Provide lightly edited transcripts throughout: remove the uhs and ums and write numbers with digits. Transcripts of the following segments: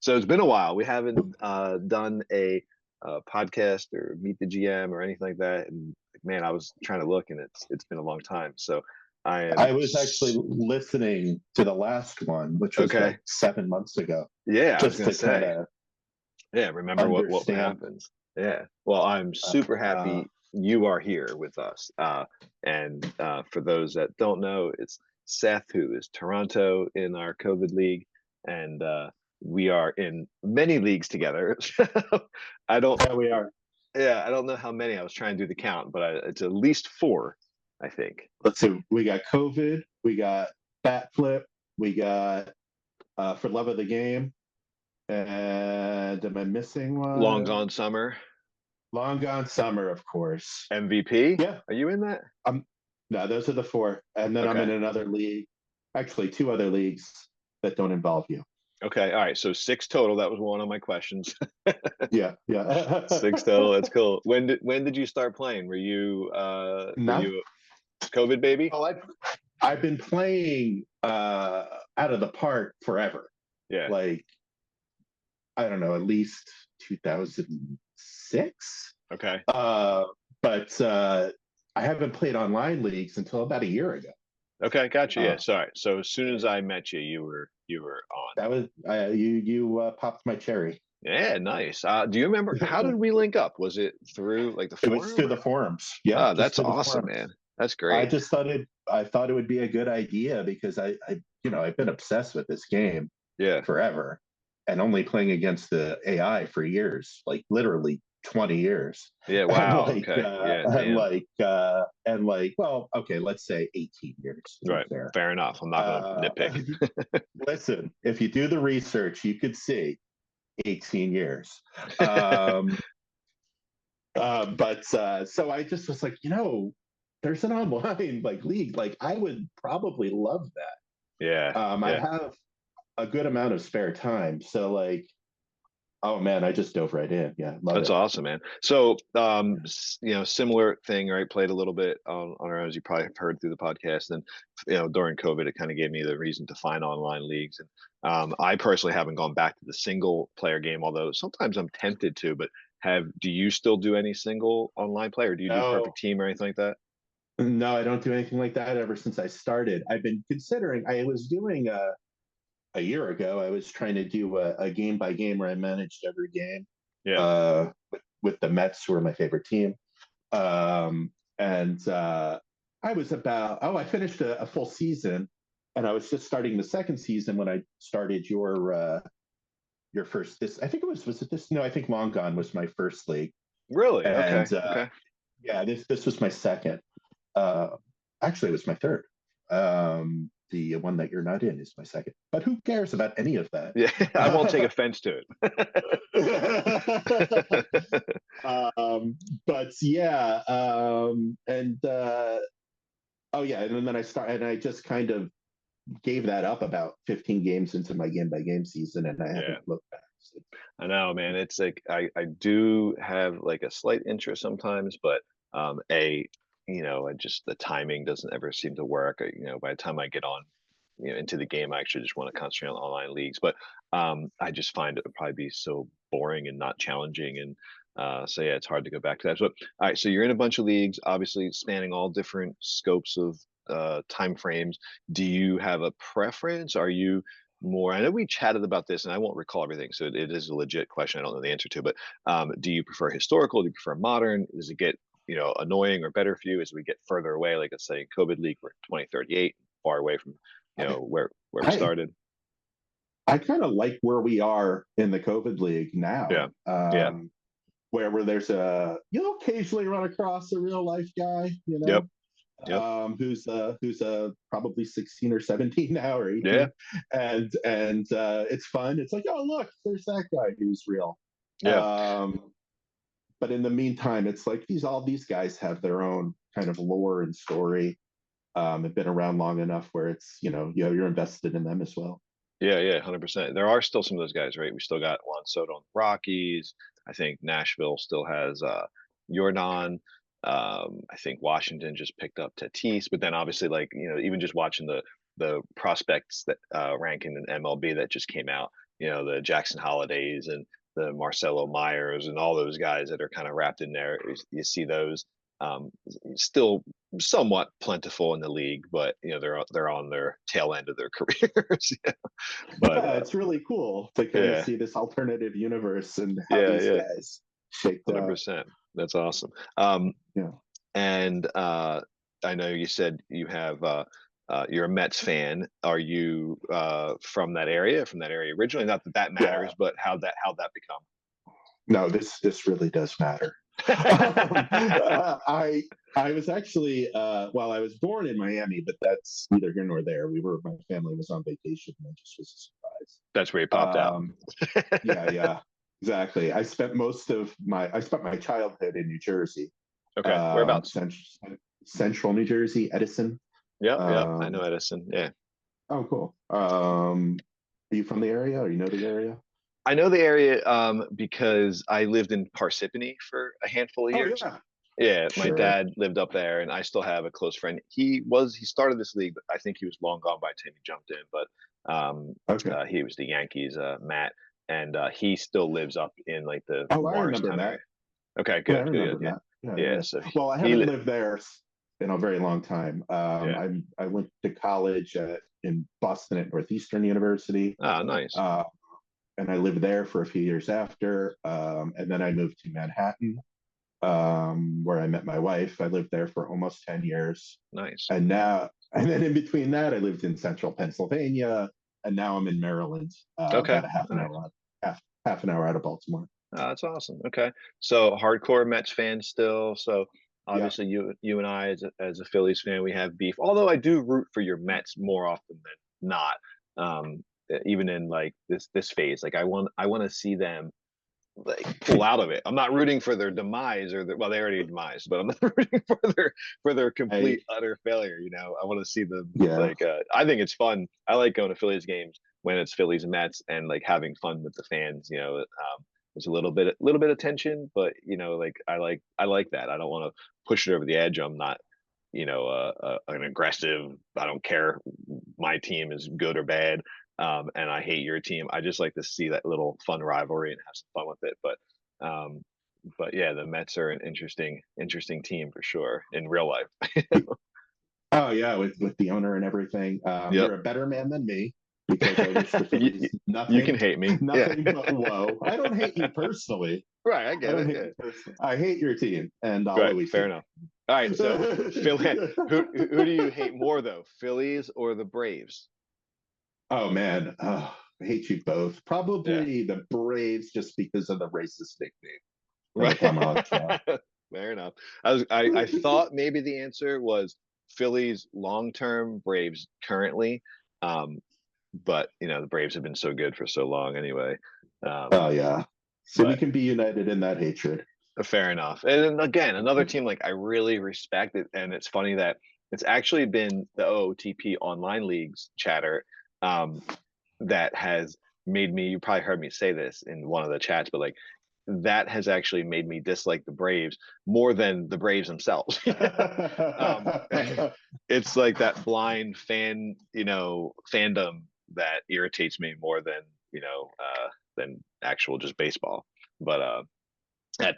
So it's been a while. We haven't done a podcast or meet the GM or anything like that. And man, I was trying to look, and it's been a long time. So I am I was actually listening to the last one, which was okay. like 7 months ago, Yeah, I was just gonna to kind say. of Yeah, remember what understand. happens. Yeah. Well, I'm super Uh, happy you are here with us. And for those that don't know, it's Seth, who is Toronto in our COVID league, and we are in many leagues together. I don't, yeah, we are. yeah, I don't know how many. I was trying to do the count, but it's at least four, I think. Let's see. We got COVID. We got Bat Flip. We got For Love of the Game. And am I missing Long one? Gone Summer, Long Gone Summer, of course. MVP. Yeah. Are you in that? No, those are the four. And then I'm Okay. in another league, actually two other leagues that don't involve you. Okay. All right. So six total. That was one of my questions. Yeah, yeah. Six total. That's cool. When did you start playing? Were Not you a COVID baby? well, I've been playing out of the park forever. Yeah. Like I don't know, at least 2006. Okay. But I haven't played online leagues until about a year ago. Okay. Gotcha. Yeah. Uh, Sorry. So as soon as I met you, you were on. that was you popped my cherry. Yeah. Nice. Do you remember how did we link up? Was it through like the It was forum through the or? forums. Yeah, Oh, just that's through the awesome, man. forums. That's I great. just thought it would be a good idea because I've been obsessed with this game Yeah. forever and only playing against the AI for years, like literally 20 years. Yeah. And Wow. Okay. Yeah. Damn. well, okay, let's say 18 years to be Right. fair. Fair enough. I'm not going to Uh, nitpick. listen, if you do the research, you could see 18 years. Um, but so I just was like, there's an online like league. Like I would probably love Yeah. that. I Yeah. have a good amount of spare time. So like, oh man, I just dove right in. Yeah, love That's it. awesome, man. So, Yeah. similar thing, right? Played a little bit on our own, as you probably have heard through the podcast. And, during COVID, it kind of gave me the reason to find online leagues. And I personally haven't gone back to the single player game, although sometimes I'm tempted to. But do you still do any single online play, or do you do No, perfect team or anything like that? no, I don't do anything like that ever since I started. I've been considering, I was doing a year ago, I was trying to do a game by game where I managed every game Yeah. with the Mets, who are my favorite team. And I was I finished a full season and I was just starting the second season when I started your first, I think was it this? No, I think Long Gone was my first league. Really? Okay. And Okay. yeah, this was my second. Uh, actually, it was my third. The one that you're not in is my second. But who cares about any of that? Yeah. I won't take offense to it. But yeah, and oh yeah, and then I just kind of gave that up about 15 games into my game by game season, and I Yeah. haven't looked back. So, I know, man. It's like I do have like a slight interest sometimes, but I just the timing doesn't ever seem to work. By the time I get on, into the game, I actually just want to concentrate on online leagues. But I just find it would probably be so boring and not challenging, and so yeah, it's hard to go back to that. But all right, so you're in a bunch of leagues, obviously spanning all different scopes of time frames. Do you have a preference? Are you more? I know we chatted about this, and I won't recall everything, so it is a legit question. I don't know the answer to, but do you prefer historical? Do you prefer modern? Does it get annoying or better for you as we get further away? Like let's say in COVID League, we're 2038, far away from I where we I, started. I kind of like where we are in the COVID league Yeah, now. yeah, Where there's you'll occasionally run across a real life guy, yep, yep, who's probably 16 or 17 now or yeah, 18, and it's fun. It's like, oh look, there's that guy who's real. yeah, Um, but in the meantime, it's like all these guys have their own kind of lore and story. Have been around long enough where it's you're invested in them as well. yeah, yeah, 100%. There are still some of those guys, right? We still got Juan Soto on the Rockies. I think Nashville still has Jordan. I think Washington just picked up Tatis, but then obviously, like even just watching the prospects that ranking in MLB that just came out, the Jackson Holidays and the Marcelo Myers and all those guys that are kind of wrapped in there. You see those still somewhat plentiful in the league, but they're on their tail end of their careers. But Yeah, it's really cool to kind of yeah, see this alternative universe and how yeah, these yeah, guys shaped out. 100%. That's awesome. Yeah. And I know you said you're a Mets fan. Are you from that area? From that area originally? Not that that Yeah. matters, but how'd that become? No, this really does matter. I was actually well, I was born in Miami, but that's neither here nor there. My family was on vacation, and it just was That's where he a popped out. surprise. Yeah, yeah, exactly. I spent my childhood in New Jersey, Okay, whereabouts? central New Jersey, Edison. Yep, yep. I know Um, Edison. Yeah, oh, cool. Are you from the area, or you know the area? I know the area because I lived in Parsippany for a handful of Oh years. yeah, Yeah, my sure. dad lived up there, and I still have a close friend. He started this league, but I think he was long gone by the time he jumped in. But Okay. he was the Yankees, Matt, and he still lives up in like the Oh, I remember Morristown Matt. area. Okay, Yeah, I good, good, remember good, yeah, Matt. Yeah, yeah, yeah. yeah. So Well, I he haven't li- lived there in a very long time. yeah. I went to college in Boston at Northeastern University, Ah, nice, uh, and I lived there for a few years after. And then I moved to Manhattan, where I met my wife. I lived there for almost 10 years, nice. and then in between that, I lived in Central Pennsylvania, and now I'm in Maryland, Okay, about a half an nice. hour half an hour out of Baltimore. Ah, that's awesome. Okay, so hardcore Mets fan still. So Yeah. obviously, you and I, as a Phillies fan, we have beef. Although I do root for your Mets more often than not. Even in like this phase, like I want to see them like pull out of it. I'm not rooting for their demise well, they already demised, but I'm not rooting for their I complete utter failure. I want to see them yeah. like. I think it's fun. I like going to Phillies games when it's Phillies and Mets and like having fun with the fans. There's a little bit of tension, but like I like that. I don't want to push it over the edge. I'm not an aggressive. I don't care. My team is good or bad, and I hate your team. I just like to see that little fun rivalry and have some fun with it. But yeah, the Mets are an interesting team for sure in real life. Oh yeah, with the owner and everything. Yep. You're a better man than me because I wish the you, you Phillies you can hate me. Yeah. nothing but woe. I don't hate you personally. Right. I I get don't it. hate Yeah. you personally. I hate your team, and I'll Right. always Fair hate enough. All right. So Philly, you. who do you hate more though, Phillies or the Braves? Oh man, I hate you both. Yeah. Probably the Braves, just because of the racist nickname for the Right. Tomahawk Chop. Fair enough. I thought maybe the answer was Phillies long term, Braves currently. Um, but the Braves have been so good for so long anyway. Oh yeah, so we But can be united in that hatred. fair enough. And then again, another team like I really respect it, and it's funny that it's actually been the OOTP online leagues chatter um, that has made me. You probably heard me say this in one of the chats, but like that has actually made me dislike the Braves more than the Braves themselves. um, it's like that blind fandom that irritates me more than actual just baseball. But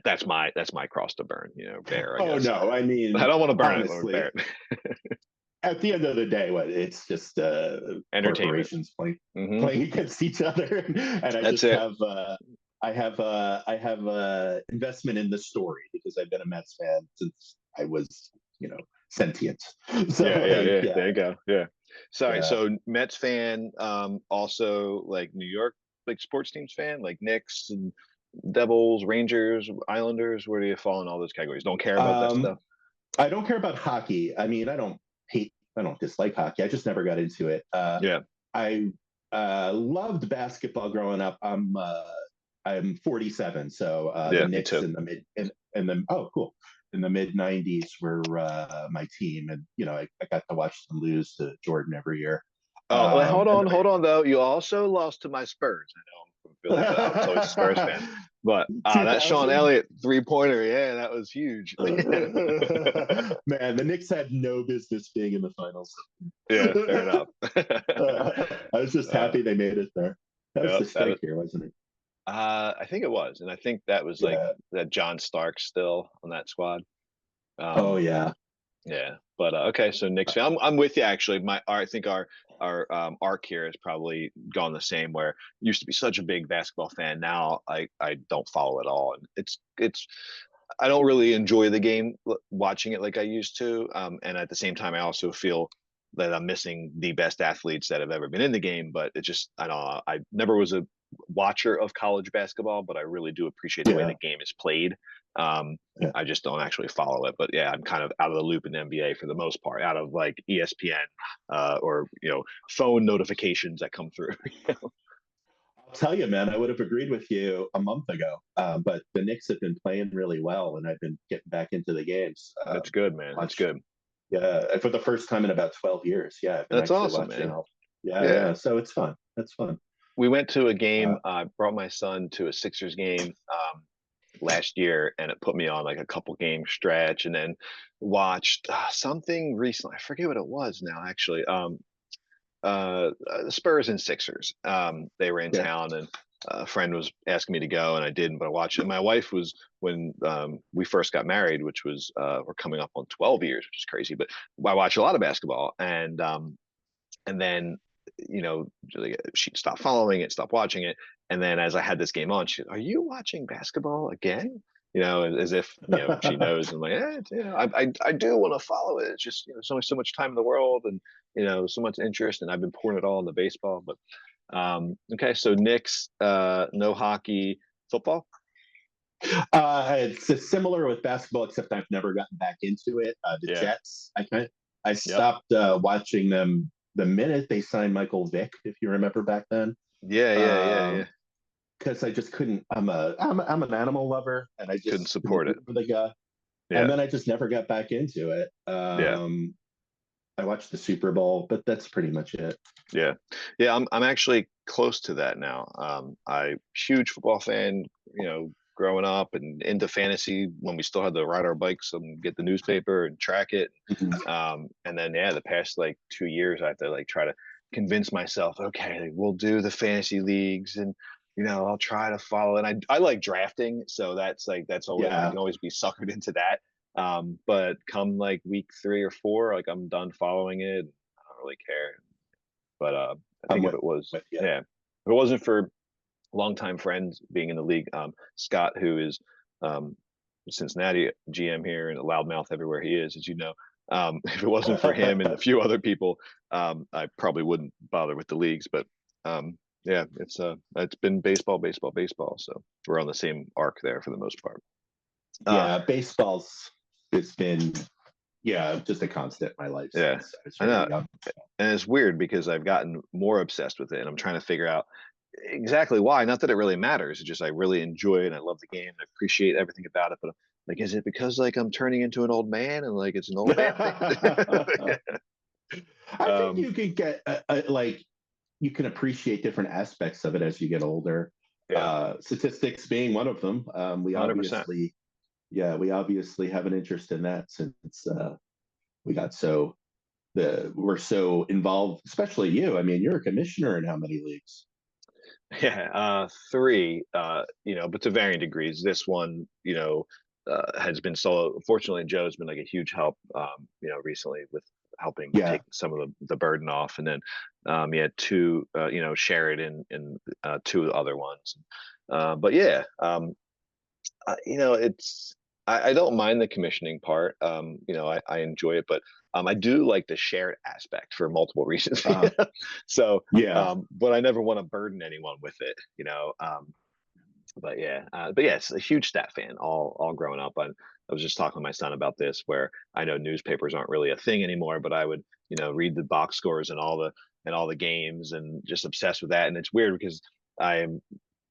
that's my cross to burn, bear, I Oh guess. no, I I mean don't want to burn it. I want to bear honestly, it. at the end of the day, what it's just Entertainment. corporations playing Hmm. playing against each other, and I That's just it. have I have investment in the story because I've been a Mets fan since I was sentient. So Yeah, yeah, like yeah. yeah, There you go. Yeah. Sorry. yeah. So Mets fan, also like New York, like sports teams fan, like Knicks and Devils, Rangers, Islanders. Where do you fall in all those categories? Don't care about that Um, stuff. I don't care about hockey. I mean, I don't dislike hockey. I just never got into it. Yeah. I loved basketball growing up. I'm 47, so the Yeah. Me Knicks too. in the oh cool in the mid '90s were my team, and I got to watch them lose to Jordan every year. Oh, well, And hold on though. You also lost to my Spurs. I know I'm from Philly, but I was always a Spurs fan. then But that Sean 2000. Elliott 3-pointer, yeah, that was huge. Man, the Knicks had no business being in the finals. Yeah, fair enough. I was just uh, happy they made it there. That was Yep, the strike here, wasn't it? I think it was, and I think that was like Yeah. that John Stark still on that squad. Oh Um, yeah. yeah, but okay, so Knicks fan. I'm with you actually. I think our arc here has probably gone the same. Where used to be such a big basketball fan, now I don't follow at all, and it's I don't really enjoy the game watching it like I used to. And at the same time, I also feel that I'm missing the best athletes that have ever been in the game. But it just, I don't know. I never was a watcher of college basketball, but I really do appreciate the way the Yeah. game is played. Um, Yeah. I just don't actually follow it. But yeah, I'm kind of out of the loop in the NBA for the most part, out of like ESPN or phone notifications that come through. I'll tell you, man, I would have agreed with you a month ago, but the Knicks have been playing really well, and I've been getting back into the games. That's good, man. That's Watch, good. yeah, for the first time in about 12 years. Yeah, I've been That's actually awesome, watching man. all. Yeah, Yeah. yeah. So it's fun. That's fun. We went to a game. Uh, I brought my son to a Sixers game last year, and it put me on like a couple game stretch, and then watched something recently. I forget what it was now, actually. Spurs and Sixers. They were in yeah. town, and a friend was asking me to go, and I didn't, but I watched it. My wife was when we first got married, which was we're coming up on 12 years, which is crazy. But I watch a lot of basketball, and then she'd stop following it, stop watching it, and then as I had this game on, she, "Are you watching basketball again?" As if she knows. I'm like, I do want to follow it. It's just there's only so much time in the world, and so much interest, and I've been pouring it all into baseball. But okay, so Knicks, no hockey, football. It's similar with basketball, except I've never gotten back into it. The Yeah. Jets, I Yep. stopped watching them the minute they signed Michael Vick, if you remember back then. Yeah. Yeah. Yeah. Yeah. Because I just couldn't. I'm an animal lover, and I Couldn't just couldn't support it. root for the guy. And Yeah. then I just never got back into it. Yeah. I watched the Super Bowl, but that's pretty much it. Yeah, yeah. I'm actually close to that now. I huge football fan. Growing up and into fantasy when we still had to ride our bikes and get the newspaper and track it. And then yeah, the past like 2 years, I have to like try to convince myself, okay, we'll do the fantasy leagues and I'll try to follow. And I like drafting, so that's always I Yeah, can always be suckered into that. But come like week 3 or 4, like I'm done following it. I don't really care. But I I'm think if it was, with you. yeah, if it wasn't for longtime friends being in the league, Scott, who is um, Cincinnati GM here and a loudmouth everywhere he is, as you know. If it wasn't for him and a few other people, I probably wouldn't bother with the leagues. But yeah, it's been baseball, baseball, baseball. So we're on the same arc there for the most part. Uh, Yeah, baseball's it's been just a constant in my life yeah, since I was I very know, young. and it's weird because I've gotten more obsessed with it, and I'm trying to figure out exactly why. Not that it really matters. It's just I really enjoy it and I love the game and I appreciate everything about it. But like, is it because like I'm turning into an old man and like it's an old man thing? I think um, you can get like you can appreciate different aspects of it as you get older. yeah, Statistics being one of them. 100%. We obviously have an interest in that since we got we're so involved, especially you. I mean, you're a commissioner in how many leagues? Yeah, three, but to varying degrees. This one, has been solo. Fortunately, Joe's been like a huge help, recently with helping Yeah, take some of the burden off. And then, yeah, two, share it in two other ones. But yeah, it's I don't mind the commissioning part. I enjoy it, but I do like the shared aspect for multiple reasons. uh, So, yeah, but I never want to burden anyone with it. But yeah, it's a huge stat fan. All growing up, I was just talking to my son about this, where I know newspapers aren't really a thing anymore, but I would read the box scores and all the games and just obsessed with that. And it's weird because I am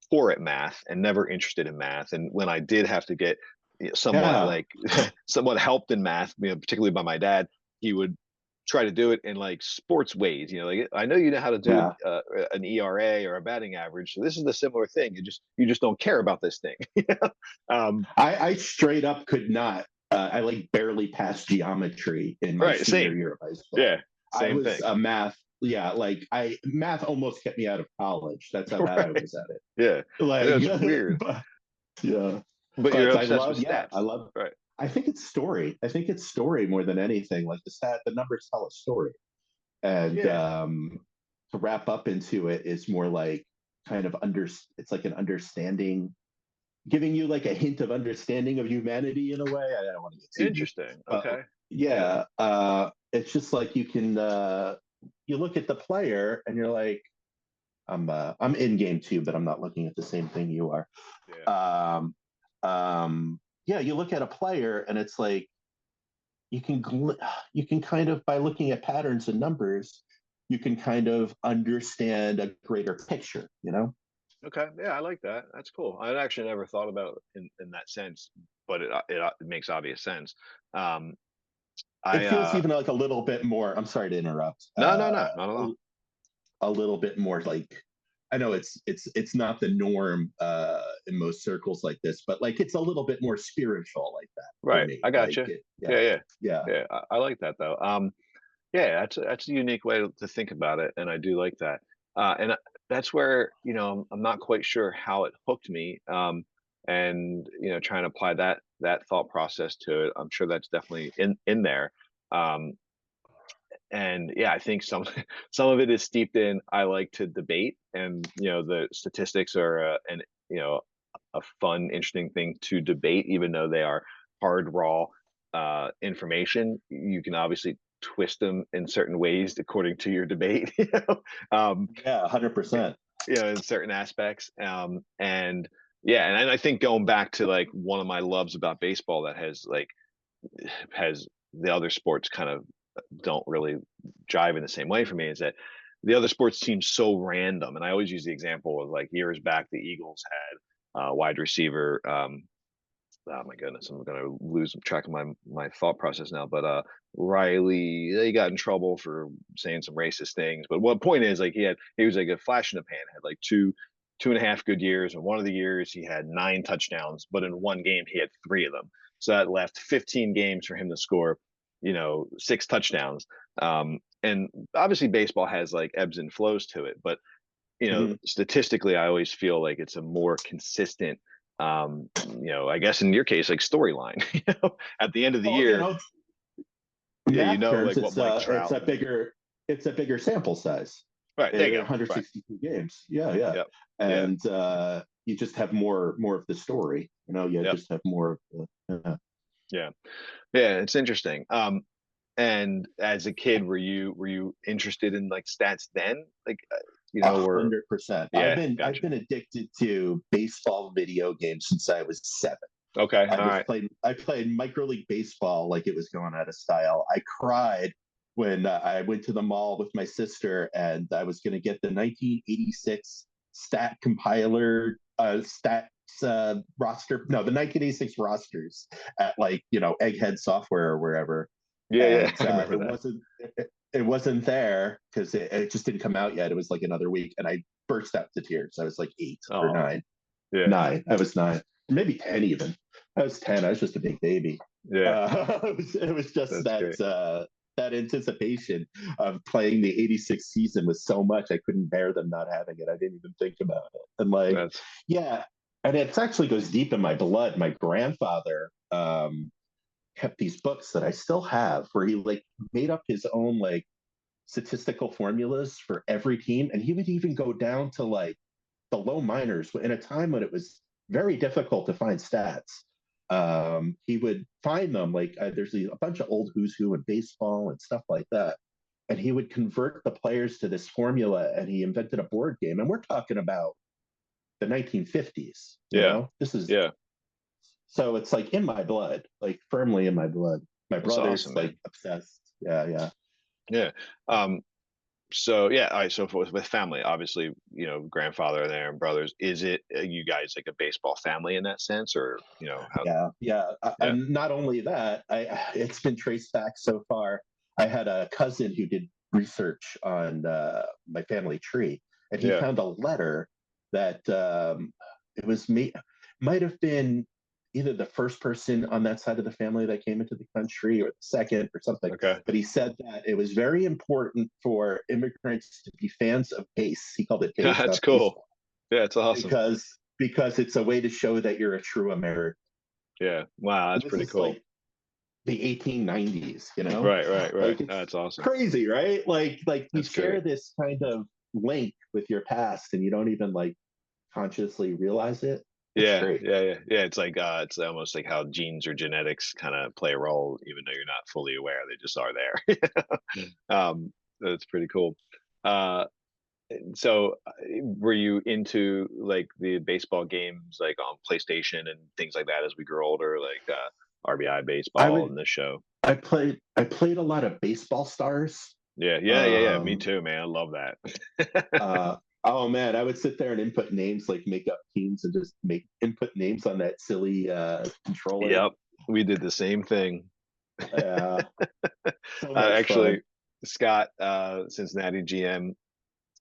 poor at math and never interested in math. And when I did have to get somewhat yeah, like somewhat helped in math, particularly by my dad, he would try to do it in like sports ways. Like I know you know how to do yeah. an ERA or a batting average, so this is a similar thing. You just don't care about this thing. um, I straight up could not. I like barely passed geometry in my right, senior same. year of high school. Yeah, I same was thing. a math. yeah, like I math almost kept me out of college. That's how bad I Right. was at it. Yeah. I know Like, it's weird, but yeah, but you're but I obsessed with love, yeah, I stats. love. Right. I think it's story. I think it's story more than anything. Like the numbers tell a story, and Yeah. to wrap up into it is more like kind of it's like an understanding, giving you like a hint of understanding of humanity in a way. I don't want to get too deep, Interesting. but Okay. Yeah. yeah, it's just like you can you look at the player and you're like, I'm in game too, but I'm not looking at the same thing you are. Yeah. Um, yeah, you look at a player and it's like you can you can kind of, by looking at patterns and numbers, you can kind of understand a greater picture. You know, Okay. Yeah, I like that. That's cool. I actually never thought about it in that sense, but it makes obvious sense. Um, it I feels even like a little bit more. I'm sorry to interrupt. no, no, no, not at all. A little bit more like, I know it's not the norm in most circles like this, but like it's a little bit more spiritual like that for Right. I me. got Like you. yeah, Yeah, yeah. yeah. Yeah, I like that though. Yeah, that's a unique way to think about it, and I do like that. And that's where I'm not quite sure how it hooked me. And trying to apply that thought process to it, I'm sure that's definitely in there. Um, and yeah, I think some some of it is steeped in. I like to debate, and the statistics are an you know a fun, interesting thing to debate, even though they are hard, raw information. You can obviously twist them in certain ways according to your debate, um, Yeah, 100%. in certain aspects. And yeah, and I think going back to like one of my loves about baseball that has the other sports kind of don't really jive in the same way for me is that the other sports seem so random. And I always use the example of like years back, the Eagles had wide receiver. Oh my goodness, I'm gonna lose track of my thought process now. But Riley, they got in trouble for saying some racist things. But one point is like he was like a flash in the pan, had like two and a half good years, and one of the years he had 9 touchdowns, but in one game he had 3 of them. So that left 15 games for him to score, 6 touchdowns. And obviously baseball has like ebbs and flows to it, but Mm-hmm. statistically, I always feel like it's a more consistent, I guess in your case, like storyline. At the end of the Well, year, yeah, math terms, like what Mike Trout. it's a bigger sample size. Right there, you go. Right. 162 games. Yeah, yeah, Yep. Yeah. and you just have more of the story. You know, you Yep. just have more of the. Yeah. Yeah. It's interesting. And as a kid, were you interested in like stats then, like A or 100%. yeah, I've gotcha. been addicted to baseball video games since I was 7. Okay. All right. I played micro league baseball like it was going out of style. I cried when I went to the mall with my sister and I was going to get the 1986 stat compiler stats roster. No, the 1986 rosters at like Egghead Software or wherever, Yeah. Yeah. and I remember that. it wasn't there because it just didn't come out yet. It was like another week, and I burst out to tears. I was like 8 or Oh. 9. Yeah. 9. I was 9, maybe 10 even. I was 10. I was just a big baby. Yeah. It was just That's great. that anticipation of playing the 86 season was so much I couldn't bear them not having it. I didn't even think about it. And like, That's yeah, and it actually goes deep in my blood. My grandfather kept these books that I still have where he like made up his own like statistical formulas for every team. And he would even go down to like the low minors in a time when it was very difficult to find stats. He would find them like there's a bunch of old who's who in baseball and stuff like that. And he would convert the players to this formula and he invented a board game. And we're talking about the 1950s, yeah. This is Yeah. so it's like in my blood, like firmly in my blood. My That's brother's awesome, like man. obsessed. Yeah, yeah. Yeah. So yeah, all right. So with family, obviously, grandfather there and brothers. Is it you guys like a baseball family in that sense, or how? Yeah, yeah. Yeah. And not only that, I it's been traced back so far. I had a cousin who did research on my family tree, and he Yeah. found a letter that it was me might have been either the first person on that side of the family that came into the country or the second or something. Okay. But he said that it was very important for immigrants to be fans of base. He called it base, That's not cool. baseball, Yeah, it's awesome. because it's a way to show that you're a true American. Yeah. Wow, And that's this pretty is cool. like the 1890s, you know? Right, right, right. Like it's That's awesome. crazy, right? Like you That's great. share this kind of link with your past and you don't even like consciously realize it. It's Yeah, great. yeah, yeah, yeah. It's almost like how genes or genetics kind of play a role, even though you're not fully aware. They just are there. That's pretty cool. Uh, so, were you into like the baseball games, like on PlayStation and things like that as we grew older, like RBI I baseball would and the show? I played a lot of baseball stars. Yeah, yeah, yeah, yeah. Me Um too, man. I love that. oh man, I would sit there and input names, like make up teams and just make input names on that silly controller. Yep, we did the same thing. So much fun. Actually, Scott, Cincinnati GM,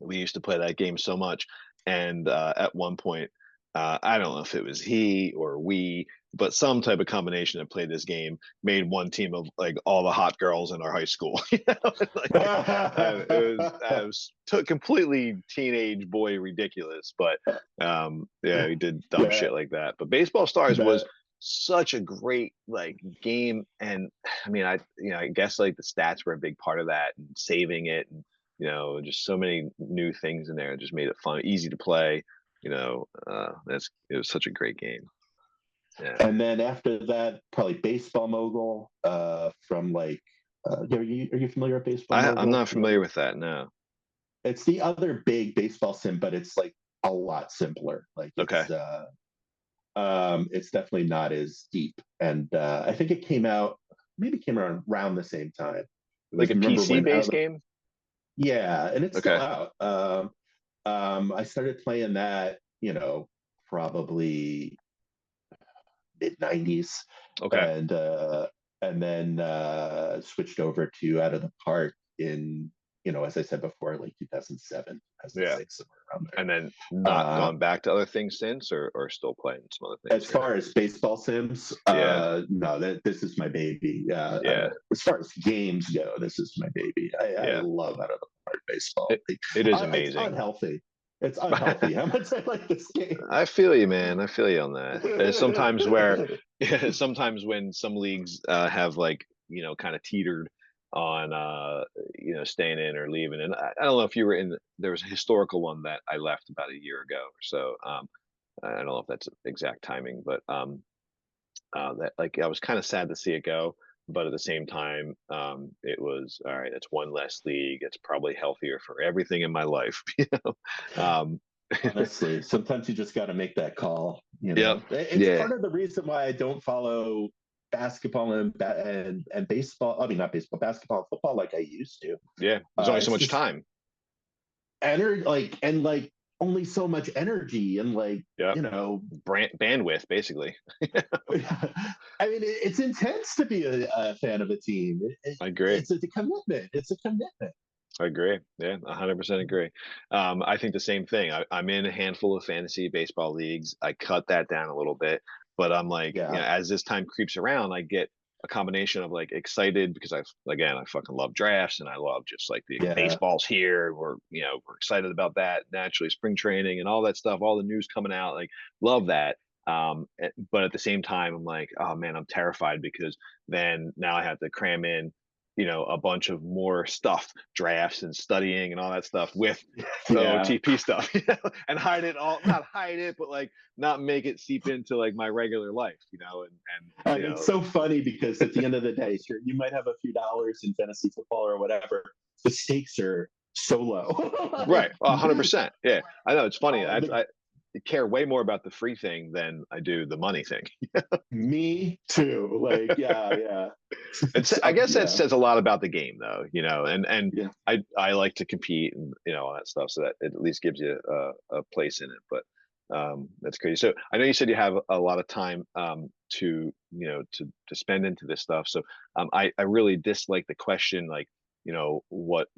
we used to play that game so much, and at one point, I don't know if it was he or we, but some type of combination that played this game made one team of like all the hot girls in our high school. Like, it was completely teenage boy ridiculous, but yeah, we did dumb shit that like that. But Baseball Stars was that such a great like game, and I mean, I guess like the stats were a big part of that, and saving it, and just so many new things in there. It just made it fun, easy to play. It was such a great game. Yeah, And then after that, probably Baseball Mogul. From like, are you familiar with Baseball I'm Mogul? not familiar with that. No. It's the other big baseball sim, but it's like a lot simpler. Like Okay, it's definitely not as deep. And I think it came out, maybe came around the same time. It like was, a remember PC when based game. yeah, and it's still Okay, out. I started playing that, probably mid 90s, okay, and then switched over to Out of the Park in, as I said before, like 2007, yeah. 2006, somewhere around And then there. not gone back to other things since, or still playing some other things As here and far as baseball sims, there. Yeah, no, that this is my baby. yeah, As far as games go, this is my baby. I yeah. love Out of the Park baseball. It is It's amazing. unhealthy. It's unhealthy how much I like this game. I feel you, man. I feel you on that. There's sometimes where, sometimes when some leagues have like, kind of teetered on, staying in or leaving. And I don't know if you were there was a historical one that I left about a year ago or so. I don't know if that's exact timing, but that like I was kind of sad to see it go. But at the same time, it was all right. It's one less league. It's probably healthier for everything in my life. Um, Honestly, sometimes you just got to make that call. yep. It's Yeah. part of the reason why I don't follow basketball and baseball. I mean, not baseball, basketball and football like I used to. Yeah, there's only so It's much just time. like only so much energy and like Yep, you know. bandwidth, basically. I mean, it's intense to be a fan of a team. I agree. It's a commitment. It's a commitment. I agree. Yeah, 100% agree. I think the same thing. I'm in a handful of fantasy baseball leagues. I cut that down a little bit, but I'm like, Yeah, as this time creeps around, I get a combination of like excited because I fucking love drafts and I love just like the yeah. baseball's here. We're excited about that. Naturally, spring training and all that stuff, all the news coming out, like love that. But at the same time, I'm like, oh man, I'm terrified because then now I have to cram in a bunch of more stuff, drafts and studying and all that stuff with the Yeah. OTP stuff, and hide it all, not hide it, but like not make it seep into like my regular life, and It's so funny because at the end of the day, sure, you might have a few dollars in fantasy football or whatever. The stakes are so low. right, 100%. Yeah, I know it's funny. Oh, I care way more about the free thing than I do the money thing. me too. Like, yeah, yeah. I So, guess that yeah, says a lot about the game, though. And yeah. I like to compete and all that stuff, so that it at least gives you a place in it. But that's crazy. So I know you said you have a lot of time to spend into this stuff. So I really dislike the question like what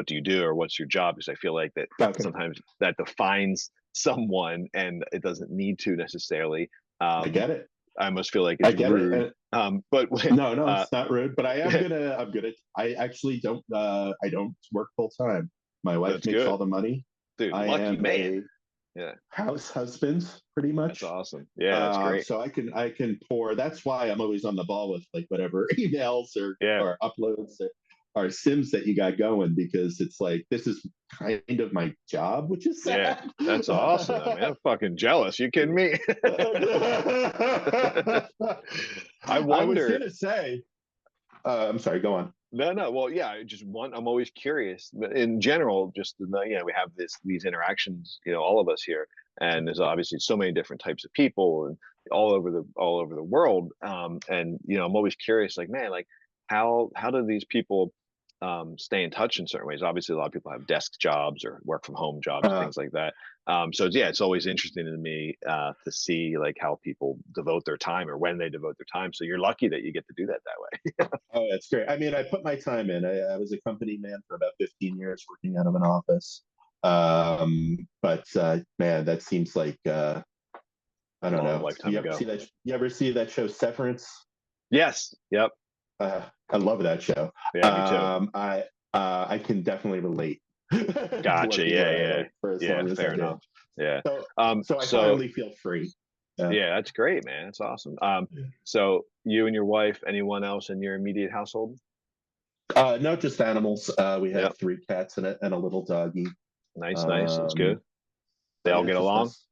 do you do or what's your job, because I feel like that Okay. sometimes that defines someone and it doesn't need to necessarily. I get it. I almost feel like I it's get it. rude. But No, no, uh, it's not rude. But I'm gonna. I actually don't. I don't work full time. My wife that's makes all good, the money. dude. I Lucky am man. a Yeah, house husband, pretty that's much. awesome. Yeah, that's great. So I can pour. That's why I'm always on the ball with like whatever emails Yeah, or uploads or sims that you got going, because it's like this is kind of my job, which is yeah, sad. that's awesome. I mean, I'm fucking jealous. You kidding me? I I was wonder. gonna say. I'm sorry. Go on. No, no. Well, yeah. I just one. I'm always curious. But in general, just we have these interactions. All of us here, and there's obviously so many different types of people, and all over the world. And I'm always curious. Like, man, like how do these people stay in touch in certain ways? Obviously, a lot of people have desk jobs or work from home jobs and Uh, things like that. So yeah, it's always interesting to me to see like how people devote their time or when they devote their time. So you're lucky that you get to do that way. oh, that's great. I mean, I put my time in. I was a company man for about 15 years, working out of an office. But man, that seems like I don't Long know. lifetime You ever ago. see that? You ever see that show Severance? Yes. Yep. I love that show. Yeah, me too. I can definitely relate to Gotcha. working Yeah, where I yeah. worked for as Yeah, long as I fair did. enough. Yeah. So I So finally feel free. Yeah. yeah, that's great, man. That's awesome. So you and your wife, anyone else in your immediate household? No, just animals. We have Yep. 3 cats and a little doggy. Nice, nice. That's good. Um, They so all yeah, get just along? us.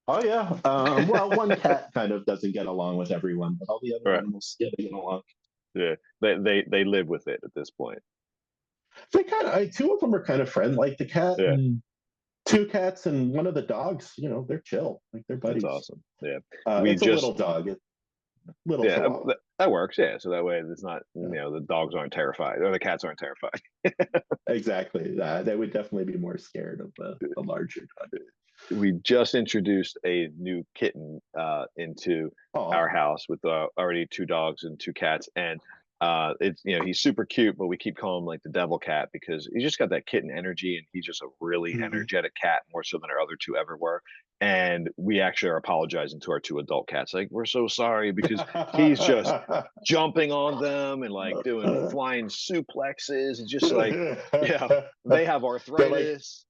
Oh yeah. Well, one cat kind of doesn't get along with everyone, but all the other Right. animals get along. Yeah. They live with it at this point. They kind of, two of them are kind of friend, like the cat Yeah. and 2 cats and one of the dogs. They're chill, like they're That's buddies. awesome. Yeah. We It's a just little dog, little yeah, chihuahua. that works. Yeah. So that way it's not, Yeah, the dogs aren't terrified or the cats aren't terrified. exactly. They would definitely be more scared of the larger dog. We just introduced a new kitten into our Oh, house with already 2 dogs and 2 cats, and it's he's super cute, but we keep calling him like the devil cat because he's just got that kitten energy, and he's just a really mhm. energetic cat, more so than our other two ever were. And we actually are apologizing to our 2 adult cats, like we're so sorry because he's just jumping on them and like doing flying suplexes, and just like they have They're like, arthritis.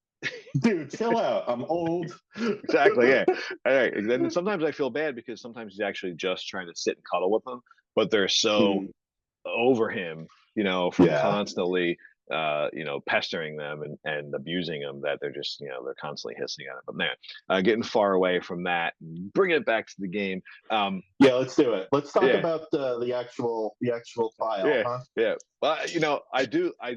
dude, chill out. I'm old. Exactly. Yeah. All right. And then sometimes I feel bad because sometimes he's actually just trying to sit and cuddle with them, but they're so Mhm. over him, from Yeah. constantly, pestering them and abusing them that they're just, they're constantly hissing at him. But man, getting far away from that, bringing it back to the game. Um, Yeah, let's do it. Let's talk yeah. about the actual file, Yeah, huh? yeah. Well, I do. I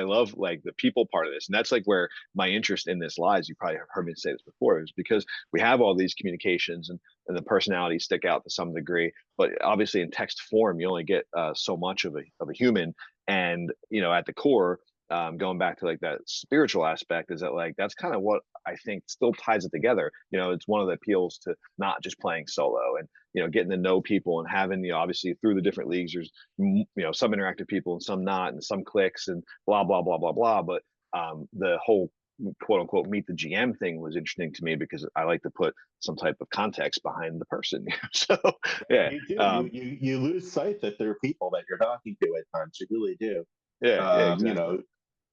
love like the people part of this, and that's like where my interest in this lies. You probably have heard me say this before, is because we have all these communications and the personalities stick out to some degree, but obviously in text form, you only get so much of a human, and at the core. Going back to like that spiritual aspect, is that like that's kind of what I think still ties it together. It's one of the appeals to not just playing solo and getting to know people and having, obviously through the different leagues, there's, some interactive people and some not, and some clicks and blah, blah, blah, blah, blah. But the whole quote unquote meet the GM thing was interesting to me because I like to put some type of context behind the person. So, yeah. You do. You lose sight that there are people that you're talking to at times. You really do. Yeah, yeah, Um, you exactly. know,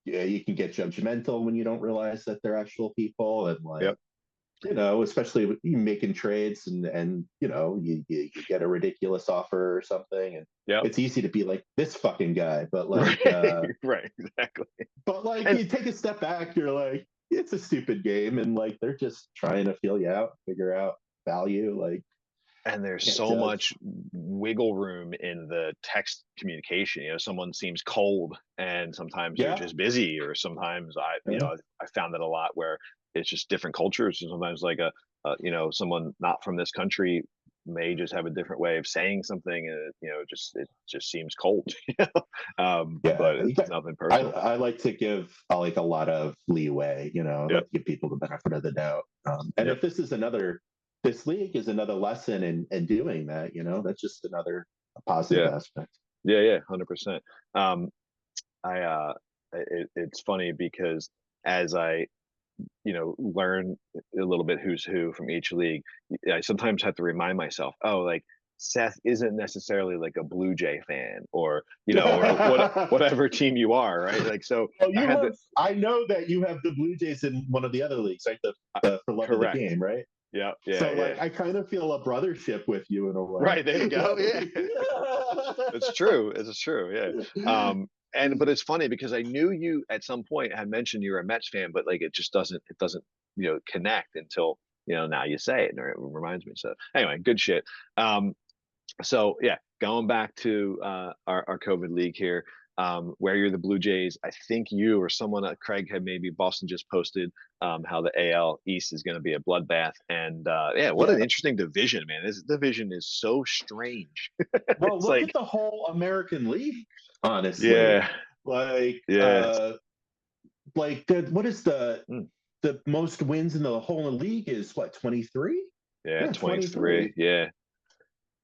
yeah, you can get judgmental when you don't realize that they're actual people, and like, Yep. especially with you making trades, and you get a ridiculous offer or something, and Yep. it's easy to be like this fucking guy, but like, Right. Right. Exactly. And you take a step back, you're like, it's a stupid game, and like they're just trying to feel you out, figure out value, like and there's can't so judge. much wiggle room in the text communication. Someone seems cold and sometimes they're Yeah, just busy, or sometimes yeah. I found that a lot where it's just different cultures. And sometimes like someone not from this country may just have a different way of saying something, and it just seems cold. Yeah, But you it's got, nothing I personal. I like to give like a lot of leeway. I like Yep. to give people the benefit of the doubt. And Yep. if this league is another lesson in doing that, that's just another positive Yeah. aspect. Yeah. Yeah. 100%. Um, I it's funny because as I learn a little bit who's who from each league, I sometimes have to remind myself, oh, like Seth isn't necessarily like a Blue Jay fan, or whatever team you are, right? Like, so Well, I you had to have. I know that you have the Blue Jays in one of the other leagues, right? The for love of the correct. game, right? Yeah, yeah, So, yeah. like, I kind of feel a brothership with you in a way. Right, there you go. Yeah. It's true. It's true. Yeah. And but it's funny because I knew you at some point had mentioned you're a Mets fan, but like it doesn't connect until now you say it, and it reminds me. So anyway, good shit. Um, so yeah, going back to our COVID league here, where you're the Blue Jays. I think you or someone, Craig had, maybe Boston just posted how the AL East is going to be a bloodbath, and yeah, what an Yeah. interesting division, man. This division is so strange. Well, It's look like, at the whole American League, honestly. yeah, Like, yeah, what is mm, the most wins in the whole league is what, 23? yeah, Yeah, 23, 23. yeah,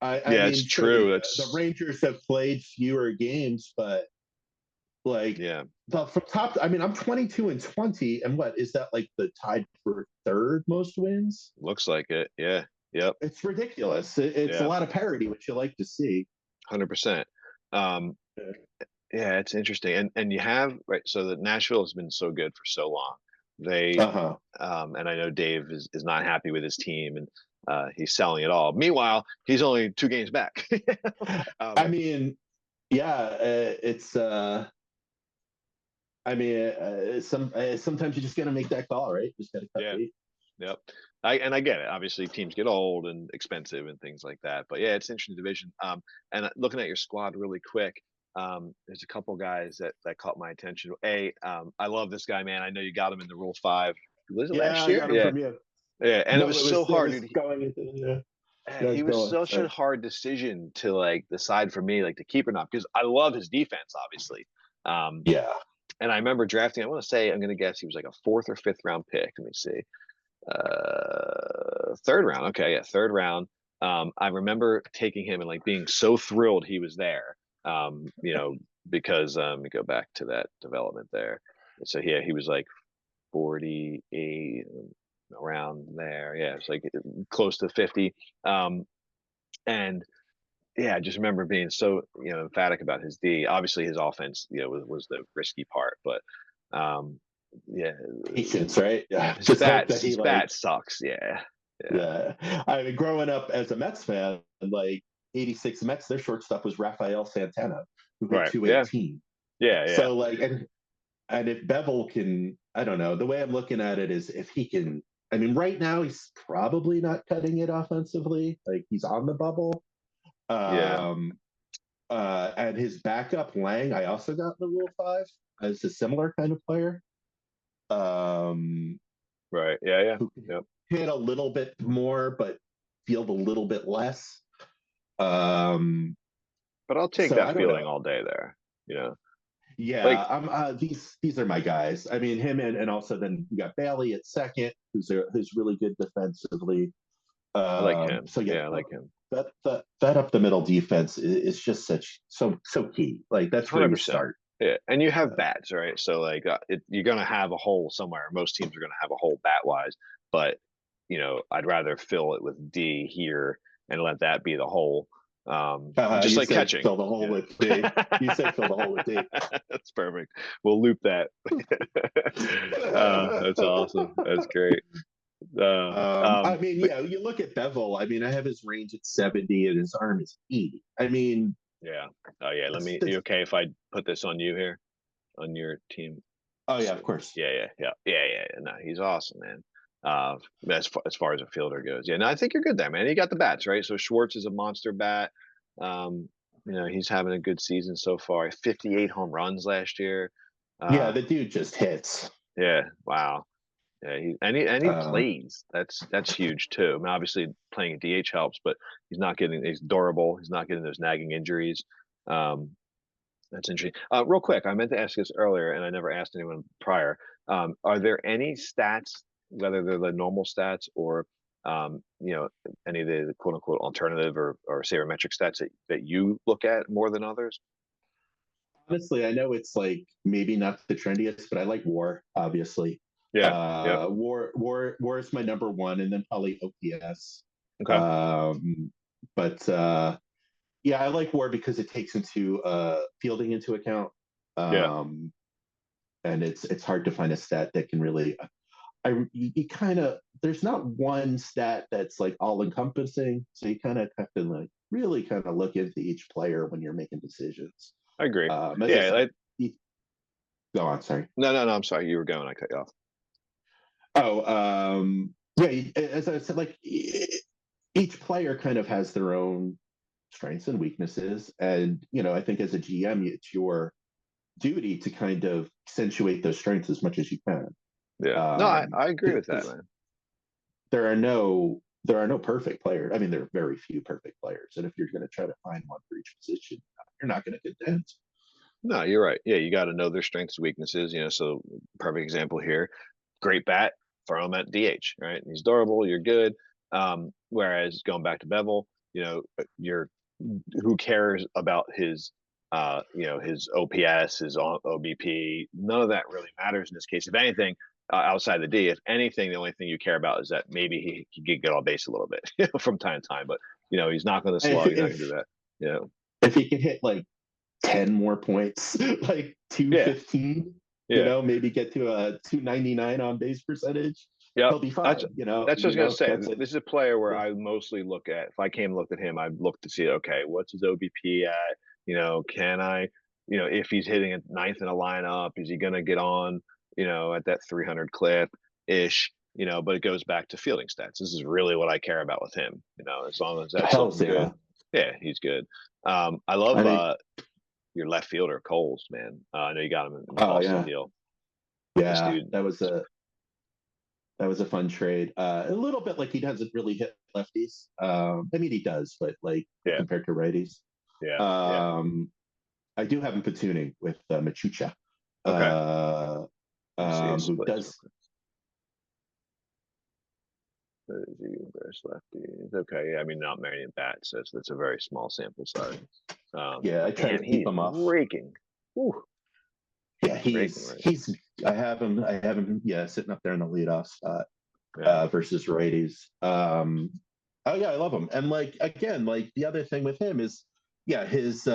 I yeah. It's mean, sure, true. the That's Rangers have played fewer games, but like yeah, from top, I mean, I'm 22 and 20, and what is that, like the tied for third most wins? looks like it. Yeah, yep, It's ridiculous. It's a yeah, lot of parity, which you like to see. 100%. Um, Yeah, it's interesting. And you have, right, so that Nashville has been so good for so long. They Uh-huh. and I know Dave is not happy with his team, and he's selling it all. Meanwhile, he's only 2 games back. I um, mean, yeah, it's I mean, sometimes you just got to make that call, right? Just got to cut yeah, bait. yep. I get it. Obviously, teams get old and expensive and things like that. But yeah, it's an interesting division. And looking at your squad really quick, there's a couple guys that caught my attention. I love this guy, man. I know you got him in the Rule 5. Was it Yeah, last I year? got him Yeah. from you. Yeah, and it No, was it so was it hard, was dude. going into yeah, He was going. such a Sorry. hard decision to like decide for me, like to keep or not, because I love his defense, obviously. Um, Yeah. and I remember drafting. I want to say, I'm going to guess he was like a fourth or fifth round pick. Let me see, third round. Okay, yeah, third round. I remember taking him and like being so thrilled he was there. Because we go back to that development there. So yeah, he was like 48, around there. Yeah, it's like close to 50. Um, and yeah, I just remember being so emphatic about his D. Obviously, his offense was the risky part, but yeah, Patience, right? Yeah. his Just hope bats that he his like bat sucks. Yeah, yeah, yeah. I mean, growing up as a Mets fan, like 86 Mets, their shortstop was Rafael Santana, who hit right. Yeah, 218. yeah, yeah. So like and if Bevel can, I don't know, the way I'm looking at it is if he can, I mean, right now he's probably not cutting it offensively. Like he's on the bubble. Yeah. Um and his backup Lang, I also got in the Rule 5 as a similar kind of player. Um Right. Yeah, yeah. who can Yep. hit a little bit more but field a little bit less. Um But I'll take so that I don't feeling know. all day there. You know, Yeah, like I'm these are my guys. I mean, him and also then you got Bailey at second, who's really good defensively. I like him. So yeah, Yeah, I like him. that up the middle defense is just so key. Like that's where you 100%. start. Yeah, and you have Uh, bats, right? So like, you're gonna have a hole somewhere. Most teams are gonna have a hole bat wise, but I'd rather fill it with D here and let that be the hole. Just you like said catching. fill the hole Yeah, with D. You said fill the hole with D. that's perfect. We'll loop that. That's awesome. That's great. I mean, But yeah, you look at Bevel. I mean, I have his range at 70 and his arm is 80. I mean, yeah. Oh yeah. You that's okay if I put this on you here on your team? oh yeah, So, of course. yeah, yeah, yeah, yeah, yeah. No, he's awesome, man. As far as a fielder goes, yeah. No, I think you're good there, man. You got the bats, right? So Schwartz is a monster bat. Um, he's having a good season so far. 58 home runs last year. Yeah, Uh, the dude just hits. yeah, wow. Yeah, he Uh, plays. That's huge too. I mean, obviously playing DH helps, but he's durable. He's not getting those nagging injuries. Um, that's interesting. Real quick, I meant to ask this earlier, and I never asked anyone prior. Are there any stats, whether they're the normal stats or any of the quote unquote alternative or sabermetric stats that you look at more than others? honestly, I know it's like maybe not the trendiest, but I like War, obviously. Yeah. Yep. War is my number one, and then probably OPS. Okay. Um, but yeah, I like War because it takes into fielding into account, Yeah. um, and it's hard to find a stat that can really. You kind of there's not one stat that's like all encompassing, so you kind of have to like really kind of look into each player when you're making decisions. I agree. As I Yeah. said, go on. Sorry. No. I'm sorry. You were going. I cut you off. Oh, yeah. As I said, like each player kind of has their own strengths and weaknesses, and I think as a GM, it's your duty to kind of accentuate those strengths as much as you can. Yeah. No, Um, I agree with that, because man. there are no perfect players. I mean, there are very few perfect players, and if you're going to try to find one for each position, you're not going to get that. No, you're right. Yeah, you got to know their strengths, weaknesses. So perfect example here. Great bat, throw him at DH, right? He's durable. You're good. Whereas going back to Bevel, you're who cares about his OPS, his OBP. None of that really matters in this case. If anything, outside the D, if anything, the only thing you care about is that maybe he could get on base a little bit from time to time. But he's not going to If slug. He's not going to if do that. You know. if he can hit like 10 more points, like Yeah. 215, Yeah. maybe get to a 299 on base percentage, Yep. he'll be That's fine. that's what I was gonna say. That's it. This is a player where Yeah. I mostly look at. If I came and looked at him, I'd look to see, okay, what's his OBP at? Can I, if he's hitting a ninth in a lineup, is he gonna get on, at that 300 clip ish? But it goes back to fielding stats. This is really what I care about with him. As long as that's Hell's something yeah. good. Yeah, he's good. I love I think, your left fielder Coles, man. I know you got him in the oh, Boston yeah. deal. This Yeah. dude, That was a fun trade. A little bit like he doesn't really hit lefties. I mean, he does, but like yeah, compared to righties. yeah, yeah. Um, I do have him platooning with Machucha, Okay. uh, Let me see his who splits real does. quick. Versus lefty. Okay, yeah, I mean not many at bats, so that's a very small sample size. Yeah, I try to Man, keep he's him off. raking. Ooh, Yeah, raking, he's right? he's. I have him. Yeah, sitting up there in the leadoff spot Yeah, versus righties. Oh yeah, I love him. And like again, like the other thing with him is, yeah, his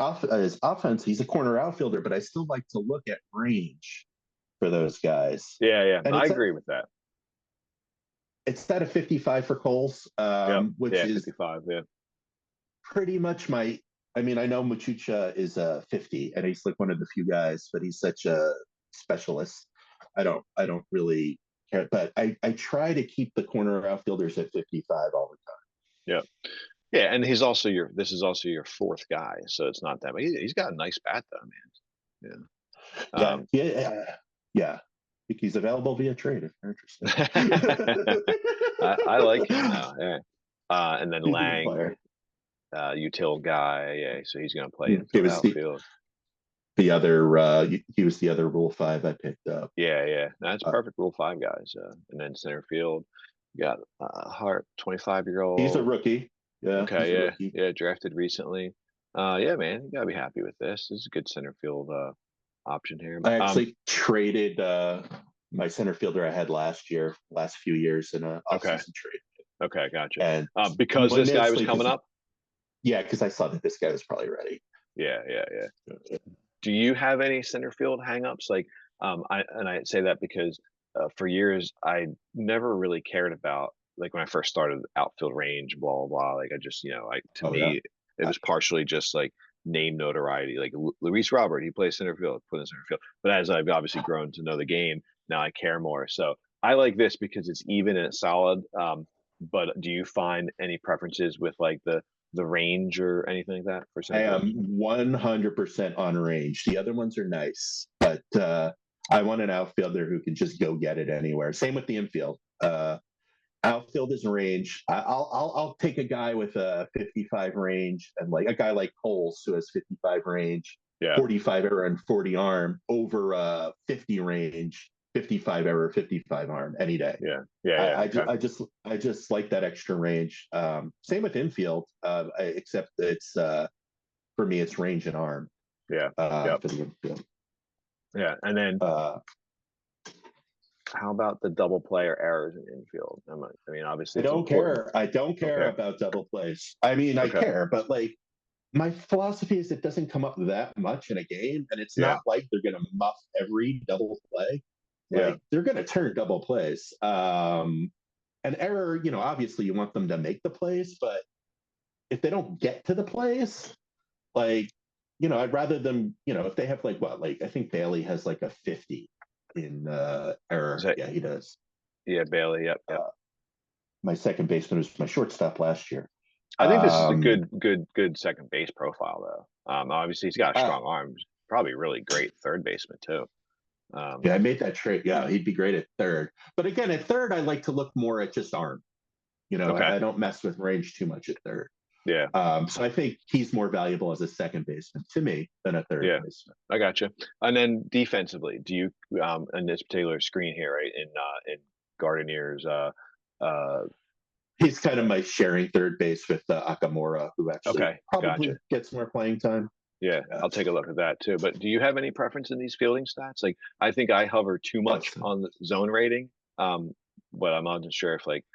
offense. He's a corner outfielder, but I still like to look at range for those guys. yeah. And I it's at agree with that. it's at a 55 for Coles, Yep. which Yeah, is 55. Yeah. pretty much my. I mean, I know Machucha is a 50, and he's like one of the few guys, but he's such a specialist. I don't really care, but I try to keep the corner outfielders at 55 all the Yeah. Yeah, and he's also this is also your fourth guy, so it's not that. But he's got a nice bat though, man. time. Yeah. Yeah. I think he's available via trade if you're interested. I like him now. Yeah. And then He's a good Lang, player. util guy. Yeah, so he's going to play He infield, was outfield. the other. He was the other Rule 5 I picked up. Yeah. That's Uh, perfect. Rule five guys. And then center field, you got Hart, 25-year he's a old. rookie. Yeah, he's a Okay, rookie. yeah, drafted recently. Yeah, man, you gotta be happy with this. This is a good center field option here. I actually traded my center fielder I had last few years in an Okay, offseason trade. okay, gotcha. And Because this guy was mostly coming because, up. yeah, because I saw that this guy was probably ready. Yeah. Do you have any center field hangups? Like, I say that because for years I never really cared about, like when I first started, outfield range, blah blah blah. Like I just, to Oh yeah. me it was partially just like name notoriety. Like Luis Robert, he plays center field, put in center field. But as I've obviously grown to know the game, now I care more. So I like this because it's even and it's solid. But do you find any preferences with like the range or anything like that for I center field? am 100% on range. The other ones are nice, but I want an outfielder who can just go get it anywhere. Same with the infield. Outfield is range. I'll take a guy with a 55 range and like a guy like Coles who has 55 range, Yeah, 45 error and 40 arm over 50 range, 55 error, 55 arm any day. yeah. I, I Okay. just I just I just like that extra range. Same with infield, except it's for me it's range and arm Yeah. Yep. for the infield. Yeah. And then Uh, How about the double play or errors in infield? I mean, obviously I it's don't important. care. I don't care Okay. about double plays. I mean, I Okay. care, but like my philosophy is it doesn't come up that much in a game, and it's Yeah. not like they're going to muff every double play. Yeah. Like they're going to turn double plays. An error, obviously you want them to make the plays, but if they don't get to the plays, like, I'd rather them, if they have like what, like I think Bailey has like a 50 in Is error. that, Yeah, he does. yeah, Bailey. Yep. Yep. Uh, my second baseman was my shortstop last year. I think this is a Um, good second base profile though. Obviously he's got a uh, strong arm. Probably really great third baseman too. Um, yeah, I made that trade. Yeah, he'd be great at third. But again, at third, I like to look more at just arm. okay. I don't mess with range too much at third. Yeah. So I think he's more valuable as a second baseman to me than a third Yeah. baseman. I got you. And then defensively, do you in this particular screen here, right? In Gardner's uh He's kind of my sharing third base with Akamura, who actually okay, probably gotcha. gets more playing time. Yeah, Yeah. I'll take a look at that too. But do you have any preference in these fielding stats? Like, I think I hover too much But on the zone rating, but I'm not sure if like,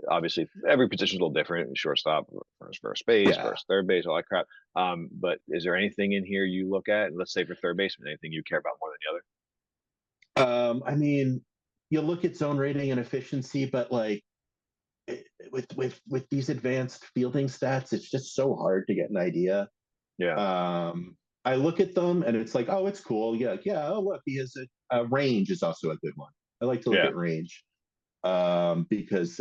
obviously every position is a little different. Shortstop versus first base yeah, versus third base, all that crap. But is there anything in here you look at? Let's say for third baseman, anything you care about more than the other? I mean, you look at zone rating and efficiency, but like with these advanced fielding stats, it's just so hard to get an idea. Yeah, I look at them and it's like, oh, it's cool. Yeah, yeah. Oh, look, he has a range is also a good one. I like to look yeah, at range because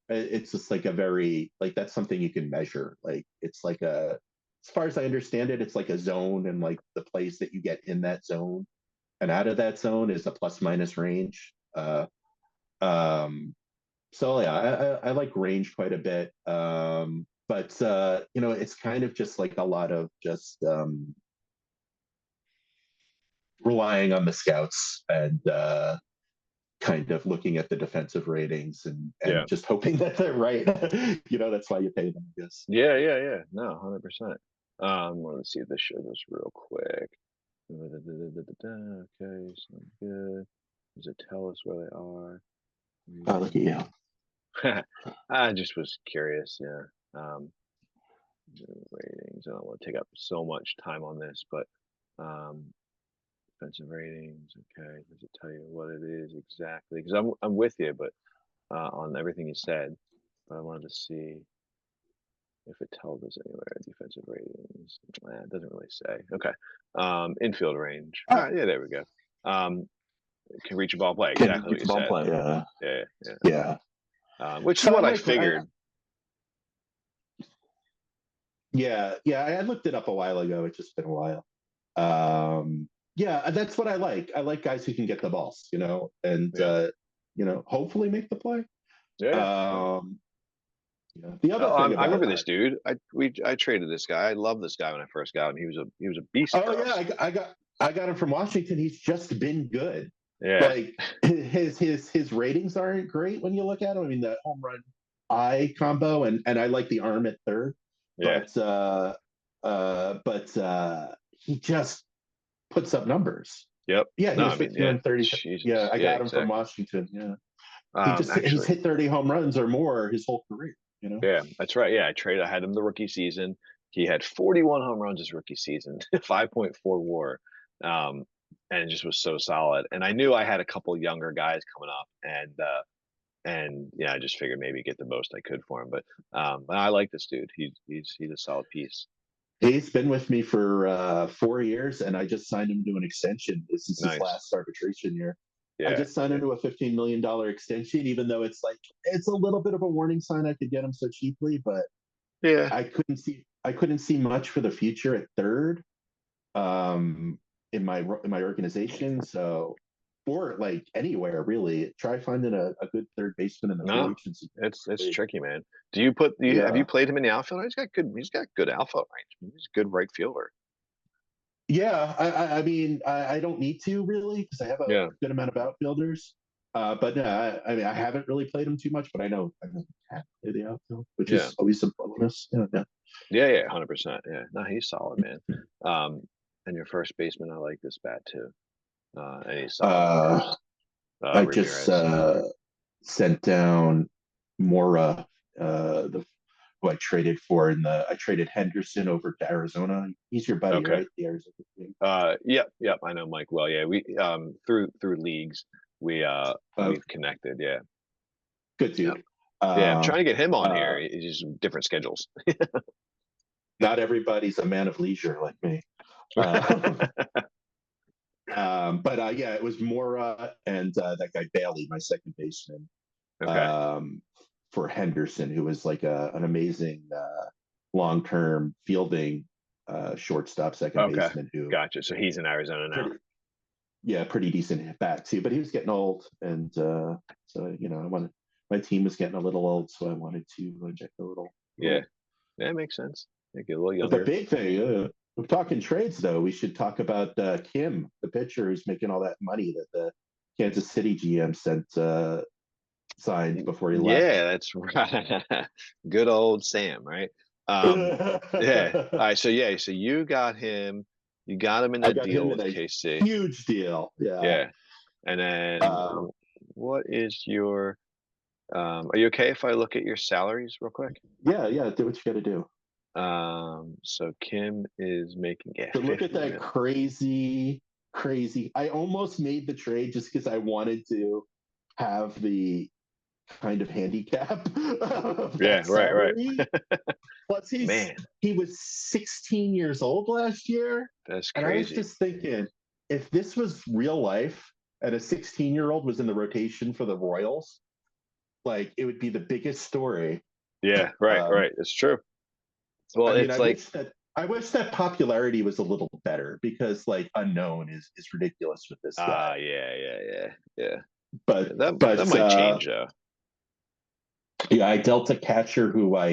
it's just like a very like that's something you can measure. Like it's like as far as I understand it, it's like a zone and like the place that you get in that zone and out of that zone is a plus minus range. Um, so yeah, I like range quite a bit. But it's kind of just like a lot of just relying on the scouts and kind of looking at the defensive ratings and yeah, just hoping that they're right. That's why you pay them, I guess. yeah, yeah, yeah. No, 100%. Let's see if this shows us real quick. Okay, sounds good. Does it tell us where they are? Oh, look at you. I just was curious, yeah. Um, ratings. I don't want to take up so much time on this, but um, defensive ratings. Okay, does it tell you what it is exactly? Because I'm with you, but on everything you said, but I wanted to see if it tells us anywhere defensive ratings. It doesn't really say. Okay, infield range. All Oh, right, yeah, there we go. Um, can reach a ball play. can Exactly what reach you the ball said. play. Yeah, Yeah, yeah. yeah. Which is So I what I like. figured. Yeah. I looked it up a while ago. It's just been a while. Yeah, that's what I like. I like guys who can get the balls, and Yeah, hopefully make the play. yeah. Yeah. Um, the No, other thing I about remember this dude. I traded this guy. I loved this guy when I first got him. He was a beast oh for yeah, us. I got him from Washington. He's just been good. Yeah, Like his ratings aren't great when you look at him. I mean, the home run eye combo and I like the arm at third, yeah, but he just puts up numbers. yep. Yeah, he No, was I mean, 15 yeah. on 30. Yeah, Jesus, I yeah, got him from exactly. Washington. Yeah. He's Actually, hit 30 home runs or more his whole career. yeah, that's right. Yeah, I had him the rookie season. He had 41 home runs his rookie season, 5.4 WAR, um, and just was so solid. And I knew I had a couple younger guys coming up, and yeah, I just figured maybe get the most I could for him. But I like this dude. He's a solid piece. He's been with me for 4 years, and I just signed him to an extension. This is his Nice. last arbitration year. I Yeah, just signed him yeah, to a $15 million extension, even though it's a little bit of a warning sign I could get him so cheaply, but yeah. I couldn't see much for the future at third um, in my organization. So, or like anywhere really, try finding a good third baseman in the free No, agency. it's Really. tricky, man. Do you have you Yeah, played him in the outfield? He's got good alpha range. He's a good right fielder. yeah. I mean, I don't need to really because I have a Yeah, good amount of outfielders. But no, I mean, I haven't really played him too much, but I know how to play the outfield, which yeah, is always a bonus. Yeah, yeah. yeah, yeah, 100%. Yeah, no, he's solid, man. Um, and your first baseman, I like this bat too. And he's solid Uh, numbers. I just Ramirez. sent down Mora, the who I traded for I traded Henderson over to Arizona. He's your buddy, Okay. right? The Arizona team. Yep, yep. I know Mike well. Yeah, we through leagues Oh, we've connected. Yeah, good yeah, dude. yeah. I'm trying Um, to get him on here. uh, It's just different schedules. Not everybody's a man of leisure like me. Uh, but yeah, it was Mora and that guy Bailey, my second baseman, Okay. um, for Henderson, who was like an amazing long-term fielding shortstop, second Okay. baseman who Gotcha. So he's in Arizona now. pretty yeah, pretty decent bat too. But he was getting old, and so I wanted my team was getting a little old, so I wanted to inject a Yeah. little. That makes sense. Make it a little But the younger. big thing, we're talking trades though. We should talk about Kim, the pitcher who's making all that money that the Kansas City GM sent signed before he left. Yeah, that's right. Good old Sam, right? Yeah. All I right. So yeah, so you got him. You got him in that got deal him in with a KC. huge deal. Yeah. Yeah. And then Uh, what is your are you okay if I look at your salaries real quick? yeah, yeah. Do what you got to do. So Kim is making, yeah, So look at 50 that mil. crazy. I almost made the trade just because I wanted to have the kind of handicap of Yeah, that right, right. salary. Plus, Man, he was 16 years old last year, that's and I was crazy. just thinking, if this was real life and a 16-year-old was in the rotation for the Royals, like it would be the biggest story. Yeah, right, Um, right. It's true. Well, I mean, it's like, I wish that popularity was a little better because like unknown is ridiculous with this guy. yeah, yeah, yeah, yeah. Yeah, But that but might change though. yeah, I dealt a catcher who I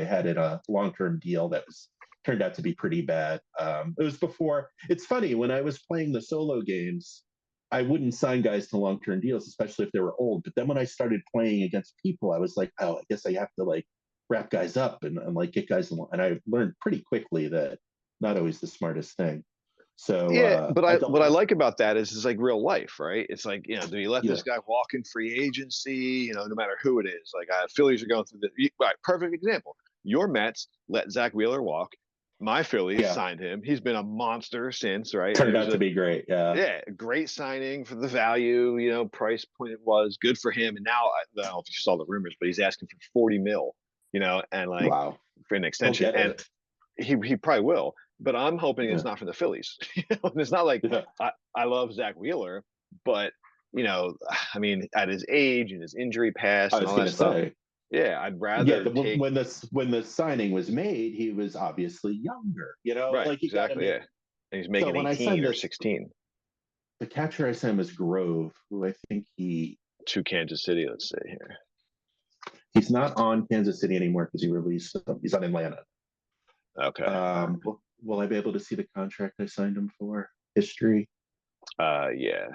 had in a long term deal that was turned out to be pretty bad. It was before. It's funny when I was playing the solo games, I wouldn't sign guys to long term deals, especially if they were old. But then when I started playing against people, I was like, oh, I guess I have to like wrap guys up and like get guys along. And I learned pretty quickly that not always the smartest thing. So Yeah, but I I dealt what I a like about that is it's like real life, right? It's like, do you let this yeah guy walk in free agency? No matter who it is. Like Phillies are going through right, perfect example. Your Mets let Zach Wheeler walk. My Phillies yeah signed him. He's been a monster since, right? And it turned was out to a be great. Yeah, yeah, great signing for the value, price point it was good for him. And now I don't know if you saw the rumors, but he's asking for 40 mil, and like wow, for an he'll extension. get And it. he probably will, but I'm hoping it's Yeah, not for the Phillies. And it's not like yeah. I love Zach Wheeler, but I mean, at his age and his injury I past and was all that gonna stuff, say yeah, I'd yeah, rather take when the signing was made, he was obviously younger. right, Like you got to exactly, make. yeah. And he's So making when I 18 signed or this, 16 the catcher I signed was Grove, who I think to Kansas City. Let's say here. he's not on Kansas City anymore because he released. He's on Atlanta. Okay. Will I be able to see the contract I signed him for? History. Yeah, yeah.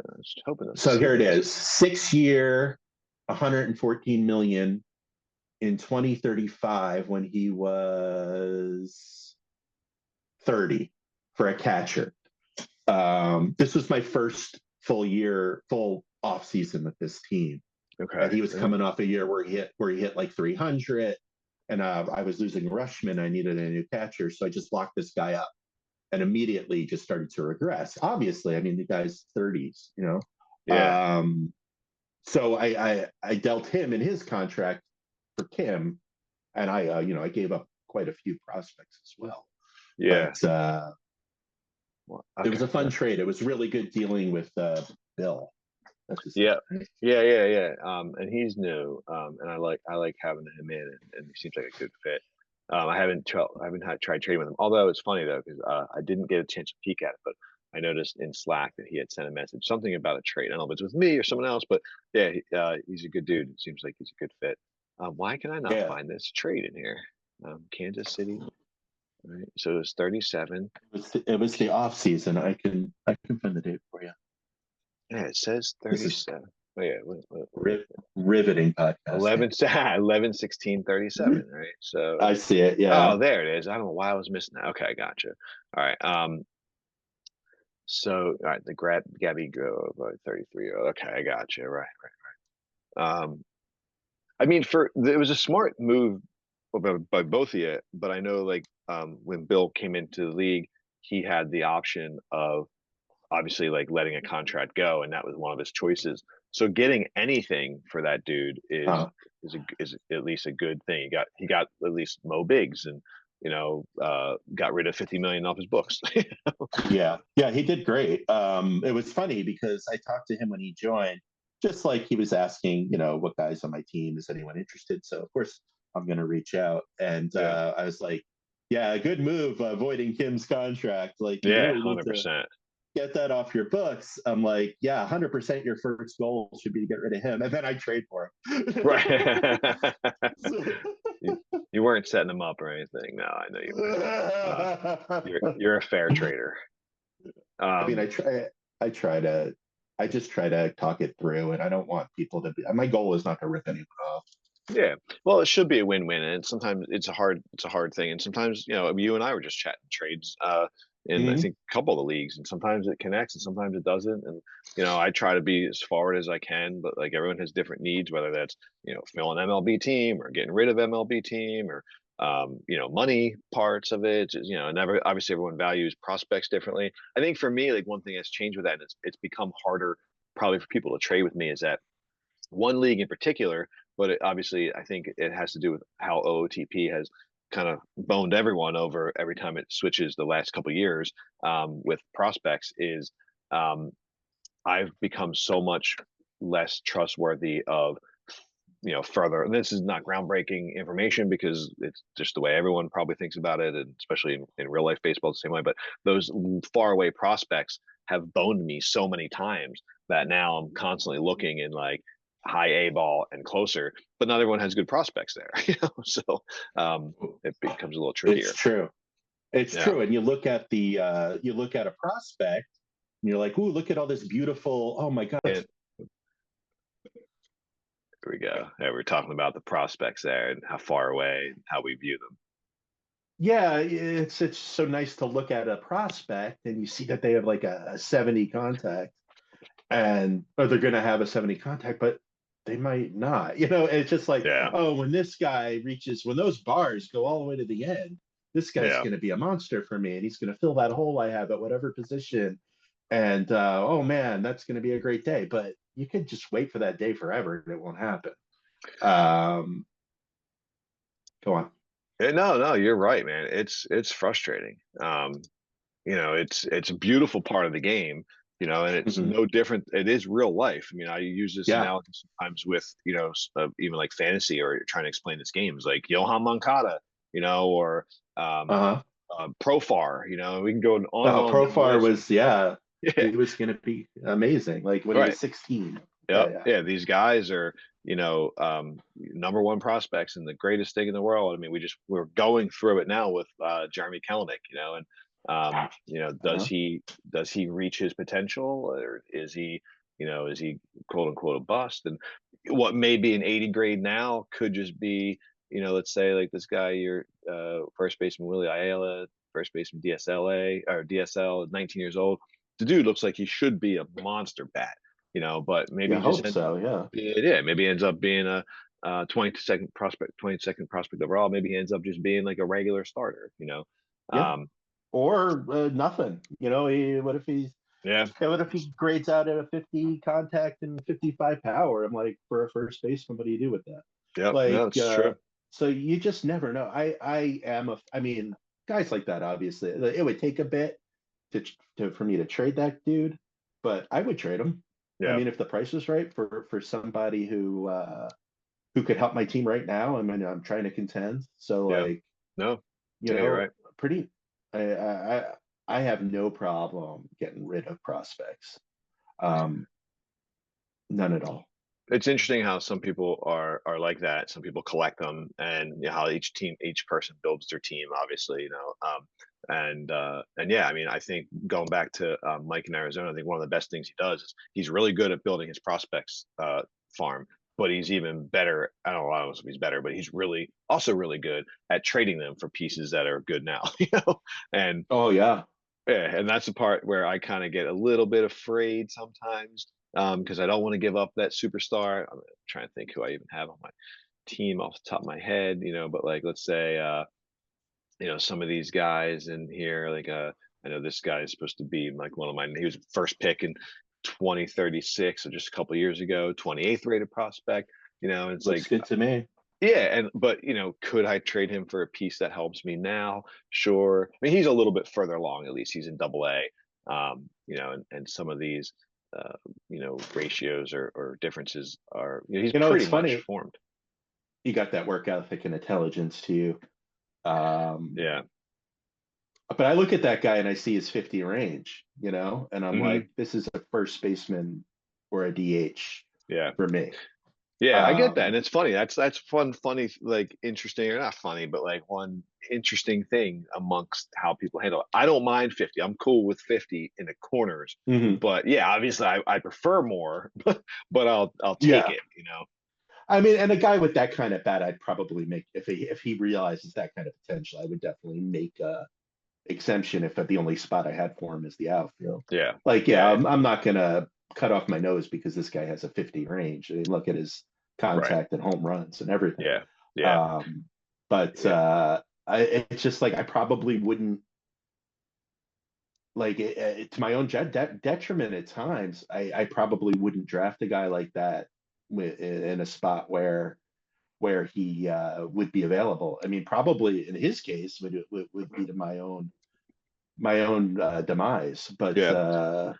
I was hoping to So see here it this. is: 6 year, 114 million in 2035 when he was 30 for a catcher. This was my first full off season with this team, Okay. and he was Yeah. coming off a year where he hit like 300, and I was losing Rushman. I needed a new catcher, so I just locked this guy up, and immediately just started to regress. Obviously, I mean the guy's 30s. Yeah. Um, so I dealt him in his contract for Kim, and I gave up quite a few prospects as well. Yeah. But Well, it okay. was a fun trade. It was really good dealing with Bill. That's his name, Yeah. right? Yeah. Yeah. Yeah. And he's new. And I like having him in, and he seems like a good fit. I haven't tried trading with him. Although it's funny though, because I didn't get a chance to peek at it, but I noticed in Slack that he had sent a message, something about a trade. I don't know if it's with me or someone else, but yeah, he's a good dude. It seems like he's a good fit. Why can I not Yeah, find this trade in here? Kansas City. All right. So it was 37. it was the off season. I can find the date for you. Yeah, it says This is 37. Oh yeah, what is it? riveting podcasting. 11, 11, 16, 37, right? So, I see it. oh, Yeah. there it is. I don't know why I was missing that. Okay, I gotcha. All right. So, all right, the Gabby Go, 33. Okay, I got you. Right, right. I mean, it was a smart move by both of you, but I know like when Bill came into the league, he had the option of obviously like letting a contract go, and that was one of his choices. So getting anything for that dude Uh, is at least a good thing. He got at least Mo Biggs and got rid of 50 million off his books. yeah, yeah, he did great. It was funny because I talked to him when he joined, just like he was asking, what guys on my team, is anyone interested? So of course I'm going to reach out, and Yeah, I was like, yeah, good move avoiding Kim's contract. Like you yeah, really need hundred to percent. get that off your books. I'm like, yeah, 100% your first goal should be to get rid of him, and then I trade for him. Right. So, you, you weren't setting him up or anything. No, I know you weren't. You're a fair trader. I mean, Um, I just try to talk it through, and I don't want people to be. My goal is not to rip anyone off. Yeah. Well, it should be a win-win, and sometimes it's a hard thing, and sometimes you and I were just chatting trades in I Mm-hmm. think a couple of the leagues, and sometimes it connects and sometimes it doesn't, and I try to be as forward as I can, but like everyone has different needs, whether that's filling MLB team or getting rid of MLB team or money parts of it, and never obviously everyone values prospects differently. I think for me, like one thing that's changed with that, and it's become harder probably for people to trade with me is that one league in particular, but obviously I think it has to do with how OOTP has kind of boned everyone over every time it switches the last couple of years with prospects is um, I've become so much less trustworthy of further, and this is not groundbreaking information because it's just the way everyone probably thinks about it, and especially in real life baseball the same way, but those far away prospects have boned me so many times that now I'm constantly looking in like high A ball and closer, but not everyone has good prospects there, so it becomes a little It's trickier. true. It's Yeah, true. And you look at a prospect, and you're like, ooh, look at all this beautiful. Oh my God. and here we go. Yeah, we're talking about the prospects there and how far away and how we view them. Yeah, it's so nice to look at a prospect and you see that they have like a 70 contact, and or they're going to have a 70 contact, but they might not. It's just like, Yeah, oh, when those bars go all the way to the end, this guy's yeah. going to be a monster for me, and he's going to fill that hole I have at whatever position. And oh man, that's going to be a great day. But you could just wait for that day forever, and it won't happen. Um, Go on. No, no, you're right, man. It's frustrating. It's a beautiful part of the game, and it's Mhm. no different. It is real life. I mean, I use this Yeah. analogy sometimes with even like fantasy or trying to explain this game is like Johan Moncada, or um, Uh-huh. Profar. We can go on and Oh, on down the Profar list. was, yeah, Yeah, he was going to be amazing. Like when he right. was 16. Yeah, Yep. yeah, Yeah, these guys are, number one prospects and the greatest thing in the world. I mean, we're going through it now with Jeremy Kelenic, and uh-huh. does he reach his potential or is he quote unquote a bust? And what may be an 80 grade now could just be, let's say like this guy, your first baseman Willie Ayala, first baseman DSLA or DSL, 19 years old. The dude looks like he should be a monster bat, but maybe Yeah, he just hope ends up so. Yeah. maybe he ends up being a 22nd prospect overall. Maybe he ends up just being like a regular starter. Yeah. Um, Or nothing. yeah, What if he grades out at a 50 contact and 55 power? I'm like, for a first baseman, what do you do with that? yep, no, Like, it's true. so you just never know. I mean, guys like that, obviously, it would take a bit for me to trade that dude, but I would trade him. I Yeah, mean, if the price is right for somebody who could help my team right now. I mean, I'm trying to contend. So yeah, like, no, you yeah, you're know, right. pretty I have no problem getting rid of prospects. Um, None at all. It's interesting how some people are like that. Some people collect them, and how each person builds their team. Obviously, and yeah, I mean, I think going back to Mike in Arizona, I think one of the best things he does is he's really good at building his prospects farm, but he's even better. I don't know if he's better, but he's also really good at trading them for pieces that are good now. And Oh yeah. Yeah, and that's the part where I kind of get a little bit afraid sometimes, because I don't want to give up that superstar. I'm trying to think who I even have on my team off the top of my head, but like let's say some of these guys in here, like I know this guy is supposed to be like one of mine. He was first pick in 2036, so just a couple years ago, 28th rated prospect. It's Looks like good to me. yeah, but could I trade him for a piece that helps me now? Sure. I mean, he's a little bit further along, at least he's in double A. And some of these ratios or differences are he's It's pretty much funny. formed. You got that work ethic and intelligence to you. Um, Yeah. but I look at that guy and I see his 50 range, and I'm Hmm. like, this is a first baseman or a DH Yeah. for me. Yeah, I get that, and Um, it's funny. That's fun, funny, like interesting or not funny, but like one interesting thing amongst how people handle it. I don't mind 50. I'm cool with 50 in the corners, mhm. but yeah, obviously I prefer more, but I'll take Yeah. it. I mean, and a guy with that kind of bat, I'd probably make if he realizes that kind of potential, I would definitely make a exemption if the only spot I had for him is the outfield. Yeah, Like, yeah, yeah, I'm not gonna cut off my nose because this guy has a 50 range. I mean, look at his right. contact and home runs and everything. Yeah, yeah, Um, but yeah, it's just like I probably wouldn't like to my own detriment at times. I probably wouldn't draft a guy like that in a spot where he would be available. I mean, probably in his case would be to my own demise. But yeah.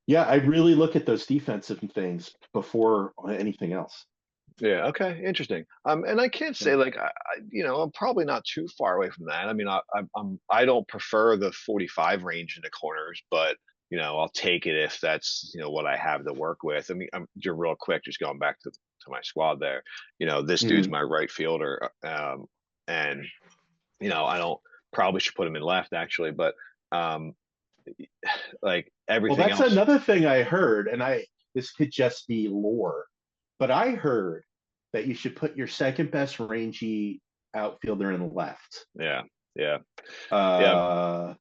yeah, I really look at those defensive things before anything else. Yeah. Okay. Interesting. And I can't Yeah. say like I'm probably not too far away from that. I mean, I don't prefer the 45 range in the corners, but I'll take it if that's what I have to work with. I mean, I'm just real quick, just going back to my squad there. This dude's Mhm. my right fielder, and I don't probably should put him in left actually, but um, like Well, everything that's else. another thing I heard, and this could just be lore, but I heard that you should put your second best rangy outfielder in left, Yeah. Yeah. Yeah. uh,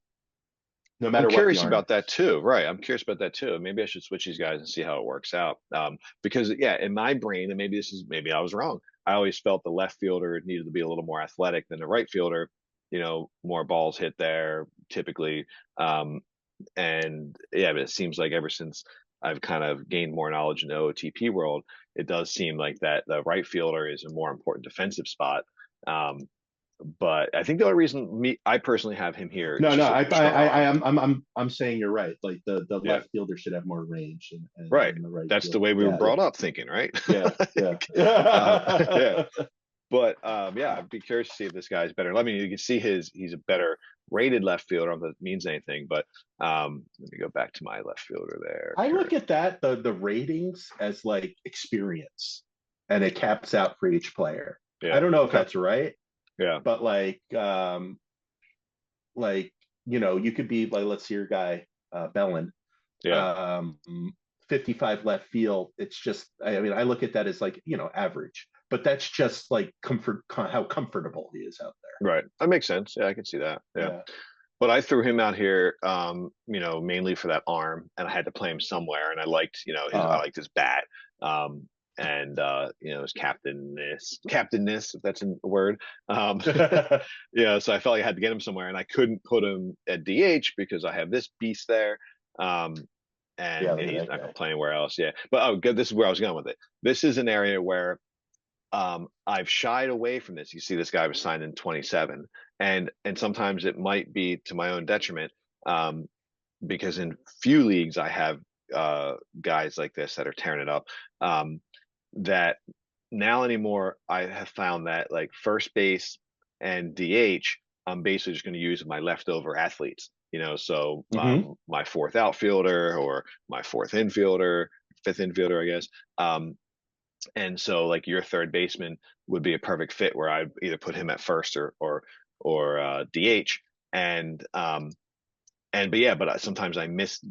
no I'm matter what the curious arm about that is. too. Right. I'm curious about that too. Maybe I should switch these guys and see how it works out. Because yeah, in my brain, and maybe I was wrong. I always felt the left fielder needed to be a little more athletic than the right fielder. More balls hit there typically. And yeah, but it seems like ever since I've kind of gained more knowledge in the OOTP world, it does seem like that the right fielder is a more important defensive spot. Um, but I think the only reason I personally have him here is No, no, just a strong arm. I'm saying you're right. Like the Yeah. left fielder should have more range, and, Right. and the right That's the field. way we were Yeah, yeah, brought up thinking, right? yeah, yeah. Yeah. But yeah, I'd be curious to see if this guy's better. I mean, you can see he's a better rated left fielder. I don't know if that means anything, but let me go back to my left fielder there. I look Current. at that the ratings as like experience, and it caps out for each player. I Yeah. don't know if Okay. that's right, Yeah. but like you could be like, let's see your guy Bellin, Yeah. um, 55 left field. It's just, I mean, I look at that as like average, but that's just like how comfortable he is out Right. That makes sense. Yeah, I can see that. Yeah. there. But I threw him out here, mainly for that arm, and I had to play him somewhere, and I liked, I Yeah. liked his bat, and his captainness, if that's a word. Yeah, So I felt like I had to get him somewhere, and I couldn't put him at DH because I have this beast there, um, and look yeah, at he's that not going guy. to play anywhere else. Yeah, but oh, good. This is where I was going with it. This is an area where I've shied away from this. You see, this guy was signed in 27, and sometimes it might be to my own detriment, um, because in few leagues I have guys like this that are tearing it up. That now anymore, I have found that like first base and DH, I'm basically just going to use my leftover athletes. So Hmm. my fourth outfielder or my fourth infielder, fifth infielder, I guess. And so like your third baseman would be a perfect fit where I'd either put him at first or DH. And sometimes I miss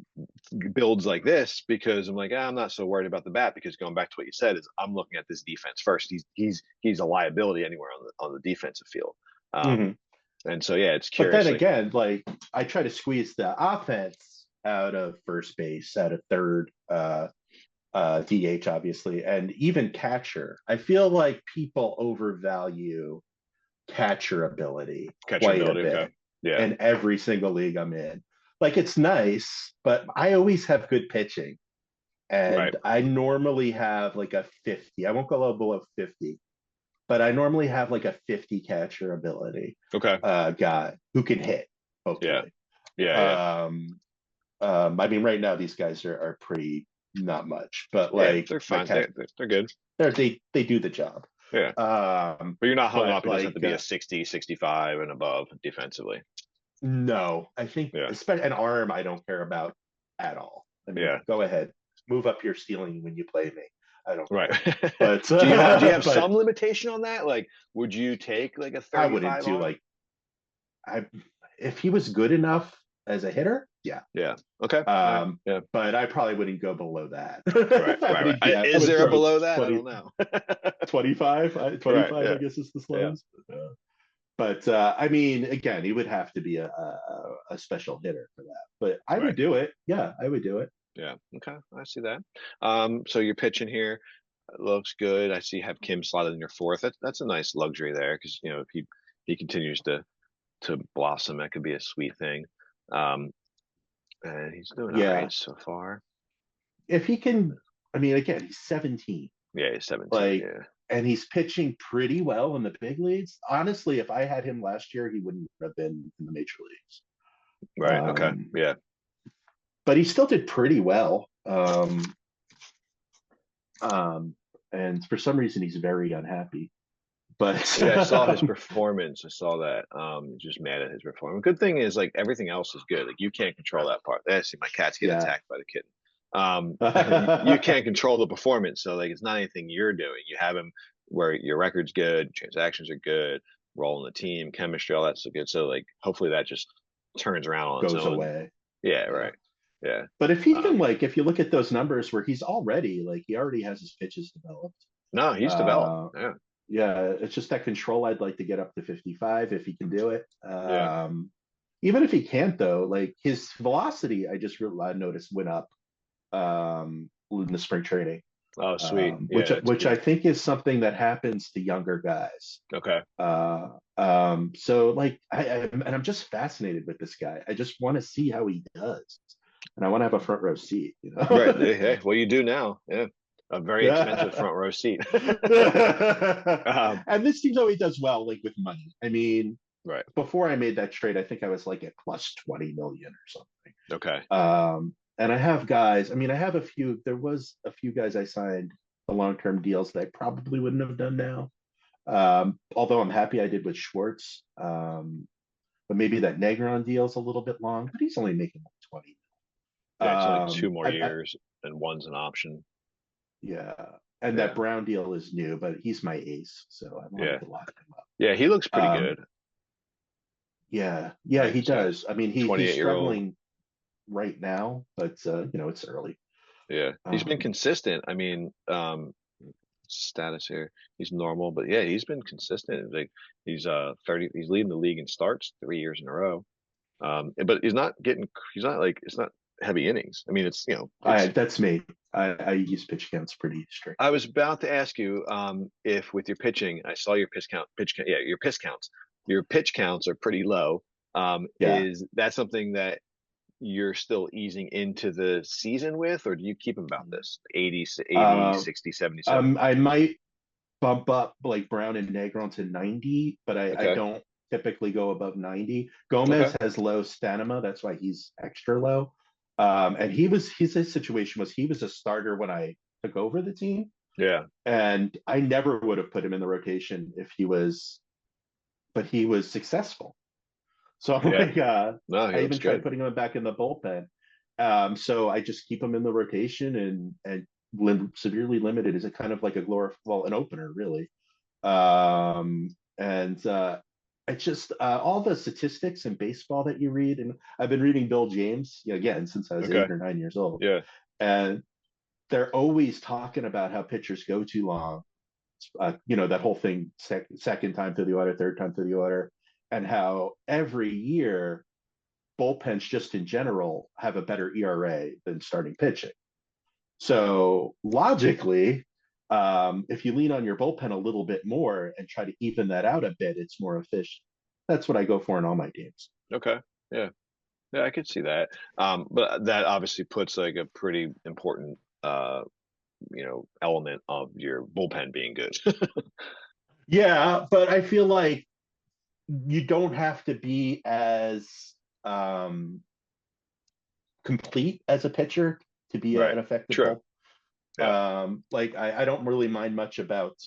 builds like this because I'm like, I'm not so worried about the bat because going back to what you said is I'm looking at this defense first. He's a liability anywhere on the defensive field. Hmm. Um, And so yeah, it's But then curious. Like again, like I try to squeeze the offense out of first base, out of third, DH, obviously, and even catcher. I feel like people overvalue catcher ability catcher quite a ability. Okay. bit Yeah. in every single league I'm in. Like it's nice, but I always have good pitching. Right. And I normally have like a 50. I won't go below 50, but I normally have like a 50 catcher ability Okay. guy who can hit, Yeah. hopefully. Yeah. Yeah. Um, I mean, right now these guys are pretty not much, but Yeah. like They're my fine. catch, They're good. they do the job. Yeah. Um, But you're not hung but up. It doesn't have to like be a 60, 65 and above defensively. no, I think Yeah. especially an arm I don't care about at all. I mean, Yeah. go ahead, move up your ceiling when you play me. I don't Right. care. But Do you have but some limitation on that? Like, would you take like a I wouldn't 35 do arm? like I if he was good enough as a hitter, yeah. Yeah. Okay. All right. Yeah. But I probably wouldn't go below that. Right. I Right. Right. would, yeah, I Is would there a throw below that? I 20, don't know. 25. Right. 25, I Yeah. guess is the Yeah. slowest. But I mean, again, he would have to be a special hitter for that. But I would Right. do it. Yeah, I would do it. Yeah. Okay. I see that. So you're pitching here. Looks good. I see you have Kim slotted in your fourth. That's a nice luxury there because if he continues to blossom, that could be a sweet thing. Um, and he's doing all right Yeah, so far. if he can. I mean, again, he's 17. Yeah, he's 17. Like, Yeah. and he's pitching pretty well in the big leagues. Honestly, if I had him last year, he wouldn't have been in the major leagues. Right. Okay. Um, Yeah. but he still did pretty well. Um, and for some reason, he's very unhappy. But Yeah, I saw his performance. I saw that. Just mad at his performance. Good thing is like everything else is good. Like you can't control that part. I see my cat's getting yeah, attacked by the kitten. You can't control the performance. So like it's not anything you're doing. You have him where your record's good, transactions are good, role in the team, chemistry, all that's so good. So like hopefully that just turns around on its goes own. away. Yeah, Yeah. right. Yeah. But if he can, Um, like, if you look at those numbers where he's already, like, he already has his pitches developed. no, he's developed. Uh, Yeah. yeah, it's just that control. I'd like to get up to 55 if he can do it. Yeah. Even if he can't, though, like his velocity, I noticed went up in the spring training, Oh, sweet. which Yeah, that's which I good. think is something that happens to younger guys. Okay. So like and I'm just fascinated with this guy. I just want to see how he does, and I want to have a front row seat. Right. Hey, what do you do now? Yeah. A very expensive front row seat. um, And this seems how he does well, like with money. I mean, right. before I made that trade, I think I was like at plus 20 million or something. Okay. And I have guys. I mean, I have a few. There was a few guys I signed the long-term deals that I probably wouldn't have done now. Although I'm happy I did with Schwartz. But maybe that Negron deal's a little bit long, but he's only making like 20. Yeah, it's only two more I years and one's an option. yeah, and that Yeah. Brown deal is new, but he's my ace, so I wanted Yeah. to lock him up. Yeah, he looks pretty Um, good. yeah, Like he you said, does. I mean, he's 28-year-old. struggling right now, but it's early. Yeah. He's been Um, consistent. I mean, status here. He's normal, but yeah, he's been consistent. Like he's leading the league in starts 3 years in a row. But he's not like it's not heavy innings. I mean, it's that's me. I use pitch counts pretty strict. I was about to ask you if with your pitching, I saw your pitch count, yeah, your pitch counts. Your pitch counts are pretty low. Yeah. Is that something that you're still easing into the season with, or do you keep them about this 80, 80, Uh, 60, 70, 70? I might bump up like Brown and Negron to 90, but I Okay. don't typically go above 90. Okay. Gomez has low stamina, that's why he's extra low. And his situation was he was a starter when I took over the team, Yeah. and I never would have put him in the rotation if he was, but he was successful. So I'm Yeah. like, No, he I looks even tried good. putting him back in the bullpen. So I just keep him in the rotation and severely limited is a kind of like an opener really. And I just all the statistics in baseball that you read, and I've been reading Bill James again since I was Okay. 8 or 9 years old, Yeah. and they're always talking about how pitchers go too long. That whole thing, second time through the order, third time through the order. and how every year bullpens just in general have a better ERA than starting pitching. So logically, if you lean on your bullpen a little bit more and try to even that out a bit, it's more efficient. That's what I go for in all my games. Okay. Yeah. Yeah, I could see that. But that obviously puts like a pretty important element of your bullpen being good. Yeah, but I feel like you don't have to be as um, complete as a pitcher to be Right. an effective True. bull. Yeah. Like I don't really mind much about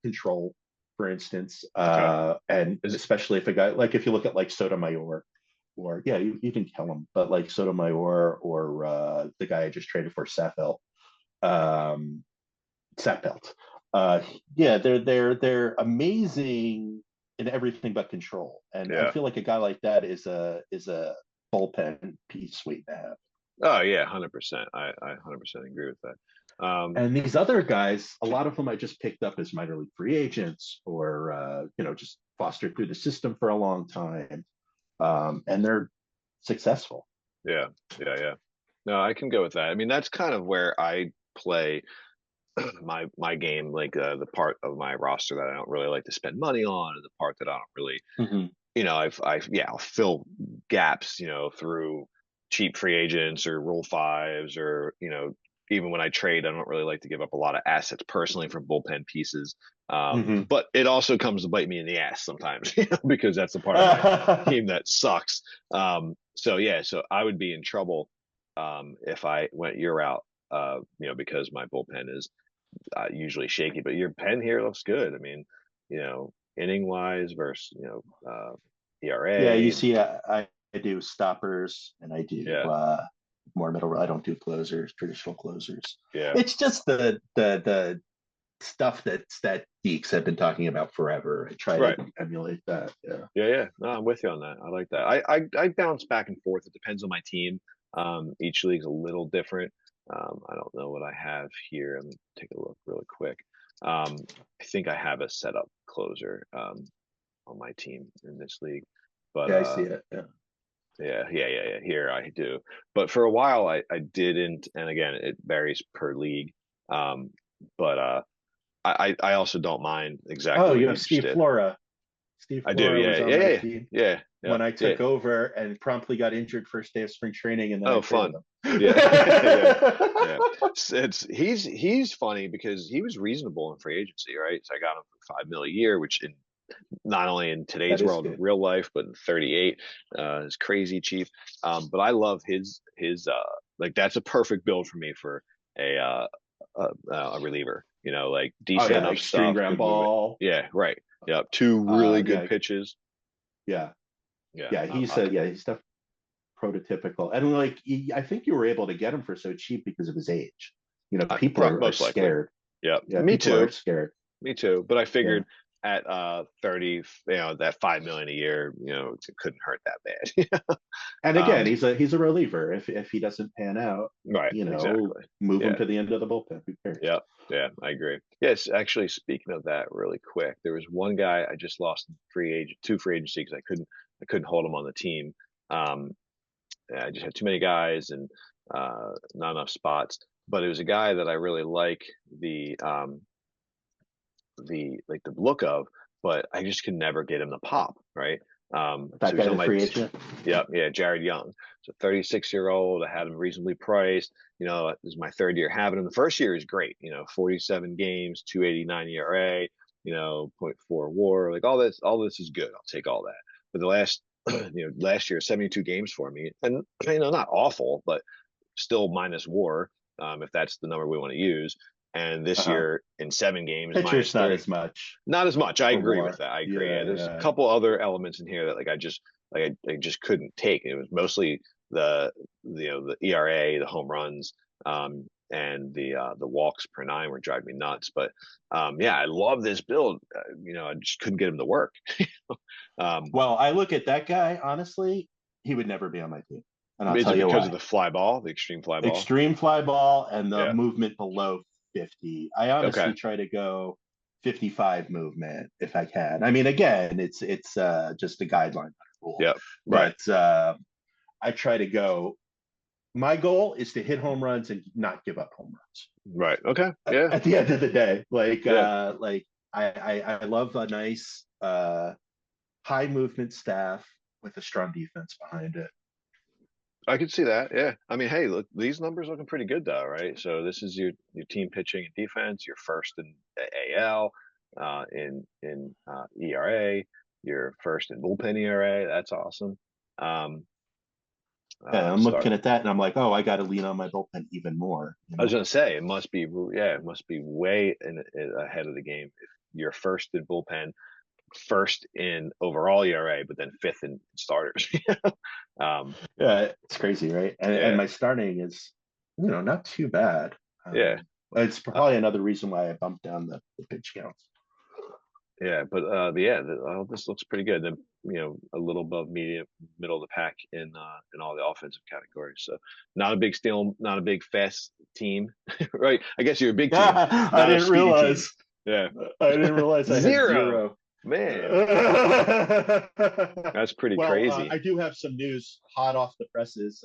control, for instance, Okay. and Is especially if a guy like if you look at like Sotomayor, or yeah, you can kill him, but like Sotomayor or the guy I just traded for um, Sapelt. Uh, yeah, they're amazing in everything but control, and I yeah. feel like a guy like that is a bullpen piece waiting to have. Oh yeah, 100%. I 100% agree with that. And these other guys, a lot of them I just picked up as minor league free agents or just fostered through the system for a long time, and they're successful. Yeah. Yeah, yeah. No, I can go with that. I mean, that's kind of where I play my game, like the part of my roster that I don't really like to spend money on, and the part that I don't really, Mm-hmm. I'll fill gaps, through cheap free agents or rule fives, or even when I trade, I don't really like to give up a lot of assets personally for bullpen pieces. Mm-hmm. But it also comes to bite me in the ass sometimes, because that's the part of my team that sucks. So yeah, so I would be in trouble if I went your route, because my bullpen is usually shaky. But your pen here looks good. I mean, inning wise versus Yeah, you ERA. see, I do stoppers and I do Yeah, more middle. I don't do closers, traditional closers. yeah, It's just the stuff that geeks have been talking about forever. I try to right. emulate that. Yeah. Yeah, yeah. No, I'm with you on that. I like that. I bounce back and forth. It depends on my team. Each league's a little different. I don't know what I have here. Let me take a look really quick. I think I have a setup closer on my team in this league, but Yeah, I see it. Yeah. yeah, yeah, yeah, yeah. Here I do, but for a while I didn't, and again it varies per league. Um, but I also don't mind exactly Oh, what you you have just Steve did. Flora. Steve I do, Flora was yeah, on yeah, my yeah, team yeah, yeah, when I yeah. took over and promptly got injured first day of spring training, and then I Oh, traded fun. him. Yeah, yeah, yeah. He's funny because he was reasonable in free agency, right? So I got him for 5 mil a year, which in not only in That today's is world in good. real life, but in 38 is crazy cheap. But I love his like that's a perfect build for me for a a reliever. Like Oh decent yeah, enough extreme stuff, ground good movement. ball. Yeah, right. Yep, two really good Yeah, pitches. yeah, Yeah, yeah. He's definitely prototypical, and like I think you were able to get him for so cheap because of his age. People are most likely. scared. Yep, Yeah, me people are too. scared. Me too. But I Yeah. figured at 30, that 5 million a year, it couldn't hurt that bad. And again, um, he's a reliever. If he doesn't pan out, right, exactly. move him Yeah, to the end of the bullpen. Who cares? yeah, yeah, I agree. Yes, actually, speaking of that, really quick, there was one guy I just lost in two free agency because I couldn't hold him on the team. Um, I just had too many guys and not enough spots. But it was a guy that I really like the look of, but I just could never get him to pop, right? That So he's guy, on the my free agent. yeah, Jared Young. So 36-year-old. I had him reasonably priced. This is my third year having him. The first year is great. 47 games, 289 ERA. Point 0.4 WAR. Like all this is good. I'll take all that. But the last year, 72 games for me, and not awful, but still minus WAR, if that's the number we want to use. And this Uh-huh. year in 7 games, minus Pitcher's not 30. as much Not as much. I for agree with WAR. that. I agree. Yeah, Yeah, there's a yeah. couple other elements in here that I just couldn't take. It was mostly the ERA, the home runs, and the walks per nine were driving me nuts. But yeah, I love this build. I just couldn't get him to work. um, Well, I look at that guy, honestly, he would never be on my team. And I'll is tell it you because of why. the fly ball, the extreme fly ball? Extreme fly ball and the Yeah. movement below 50. I Okay. honestly try to go 55 movement if I can. I mean, again, it's just a guideline, not a rule. Yep. Right. But I try to go. My goal is to hit home runs and not give up home runs. Right. Okay. Yeah. At the end of the day, Yeah. like I love a nice high movement staff with a strong defense behind it. I can see that. Yeah. I mean, hey, look, these numbers looking pretty good though, right? So this is your team pitching and defense. You're first in AL, in ERA. You're first in bullpen ERA. That's awesome. Um, Yeah, I'm start. looking at that and I'm like, oh, I got to lean on my bullpen even more. You I was know? gonna say it must be, yeah, it must be way ahead of the game if you're first in bullpen, first in overall ERA, but then fifth in starters. um, Yeah, it's crazy, right? And yeah, my starting is, not too bad. yeah. It's Uh, probably another reason why I bumped down the pitch counts. but yeah, this looks pretty good. Then a little above medium, middle of the pack in all the offensive categories. So not a big steal, not a big fast team, right? I guess you're a big team, Yeah, I not a didn't speedy team. realize. Yeah, I didn't realize I had zero, zero. man. That's pretty Well, crazy. I do have some news hot off the presses.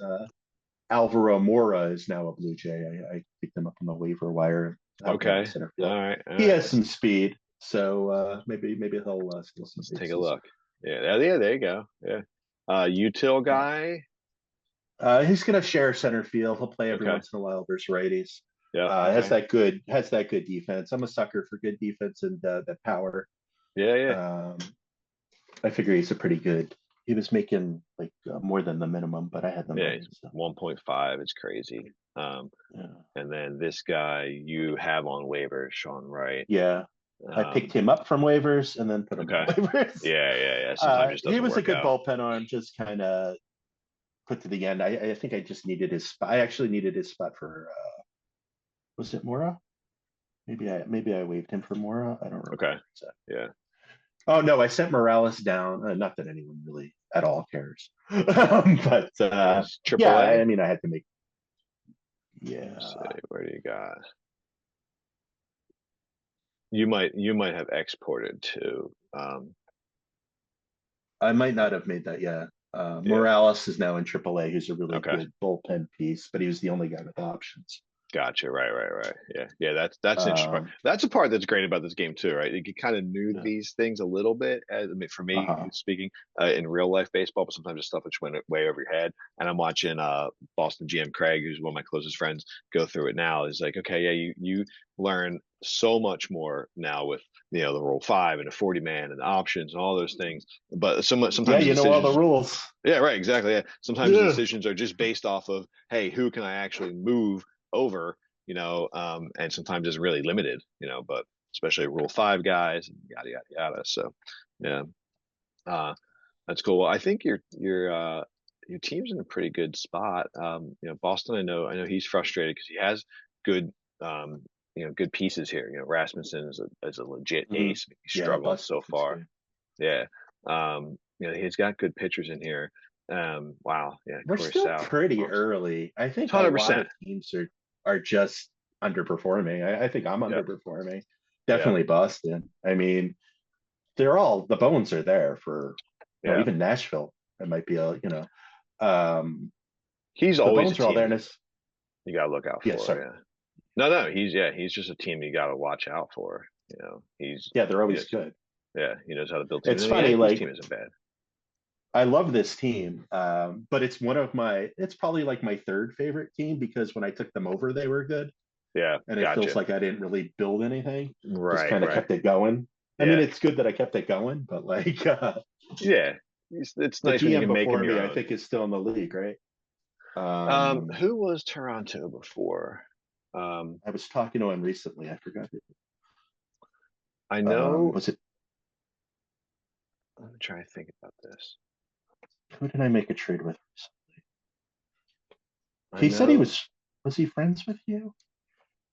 Alvaro Mora is now a Blue Jay. I picked him up on the waiver wire out there in Okay, center all field. right, all He right. has some speed, so maybe he'll steal some Let's take a bases. look. Yeah, yeah, there you go. Yeah, util Yeah. guy. He's going to share center field. He'll play every Okay. once in a while versus righties. Yeah. Has Okay. that good defense. I'm a sucker for good defense and that power. Yeah. Yeah. Um, I figure he's a pretty good. He was making like more than the minimum, but I had the Yeah. money. He's So 1.5. It's crazy. yeah, And then this guy you have on waivers, Sean Wright. yeah. I picked Um, him up from waivers and then put him on okay. waivers. Yeah. Yeah. Yeah. Sometimes it just He doesn't was a work good out. bullpen arm, just kind of put to the end. I think I just needed his spot. I actually needed his spot for was it Mora? Maybe I waived him for Mora. I don't remember Okay. exactly. Yeah. Oh no, I sent Morales down. Not that anyone really at all cares, but It's yeah, triple A. I mean, I had to make. Let's Yeah, see. Where do you got? You might have exported to. I might not have made that yet. Yeah. Morales is now in AAA. He's a really Okay. good bullpen piece, but he was the only guy with options. Gotcha. Right, right, right. Yeah, yeah. That's the interesting part. Um, That's a part that's great about this game too, right? You kind of knew yeah, these things a little bit. I mean, for me uh-huh. speaking, in real life baseball, but sometimes it's stuff that's went way over your head. And I'm watching Boston GM Craig, who's one of my closest friends, go through it now. He's like, okay, yeah, you learn so much more now with the Rule 5 and the 40 man and the options and all those things. But Yeah, sometimes the you know all the decisions. rules. Yeah, right, exactly. Yeah. Sometimes the Yeah. decisions are just based off of, hey, who can I actually move over, and sometimes it's really limited, but especially Rule 5 guys and yada yada yada. So yeah, uh, that's cool. Well, I think your team's in a pretty good spot. Boston, I know he's frustrated because he has good good pieces here. Rasmussen is a legit Hmm. ace. He's Yeah, struggled Boston so is far. good. Yeah. He's got good pitchers in here. Wow. Yeah. We're Corey still South. pretty Awesome. early. I think a lot 100%. of teams are just underperforming. I think I'm Yep. underperforming. Yeah. Definitely Boston. I mean, the bones are there for Yeah. even Nashville. It might be um, He's the always a bones are all there. team And it's you got to look out yeah, for. sorry, Yeah. No. He's just a team you got to watch out for. He's, yeah, they're he always knows, good. yeah, he knows how to build teams. It's And the funny, Yankees team like isn't bad. I love this team, but it's probably like my third favorite team because when I took them over, they were good, Yeah. and it feels Gotcha. like I didn't really build anything, just Right. kind of Right. kept it going. I mean, Yeah. it's good that I kept it going, but like Yeah. It's the nice when you GM can make them before your me, I own. think, is still in the league, right? Who was Toronto before? Um, I was talking to him recently. I forgot it. I know. Was it Let me try to think about this. who did I make a trade with? I He said he know. was he friends with you?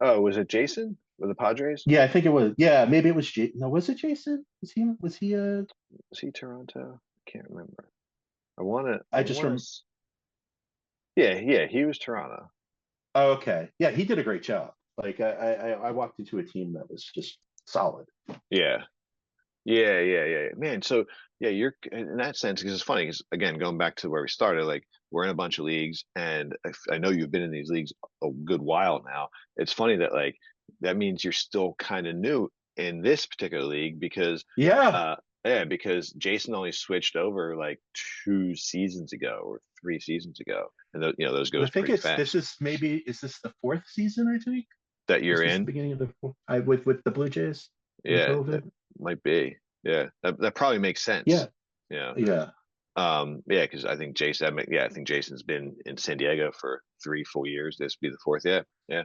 Oh, was it Jason with the Padres? Yeah, I think it was. Yeah, maybe it was. No, was it Jason? Was he? Was he Toronto? I can't remember. I want to. I I just want rem. to. Yeah, yeah. He was Toronto. Oh, okay. Yeah, he did a great job. Like I walked into a team that was just solid. Yeah. Yeah. Man, so yeah, you're in that sense because it's funny because again, going back to where we started, like we're in a bunch of leagues, and I know you've been in these leagues a good while now. It's funny that like that means you're still kind of new in this particular league because Yeah, uh yeah, because Jason only switched over like 2 seasons ago or 3 seasons ago, and those I goes think pretty it's fast. is this the fourth season? I think That is you're this the in, beginning of the fourth? With the Blue Jays and yeah, that COVID. might be, yeah, that probably makes sense. Yeah, Yeah. yeah. Yeah, because I think I think Jason's been in San Diego for 3 full years. This will be the fourth. Yeah, yeah.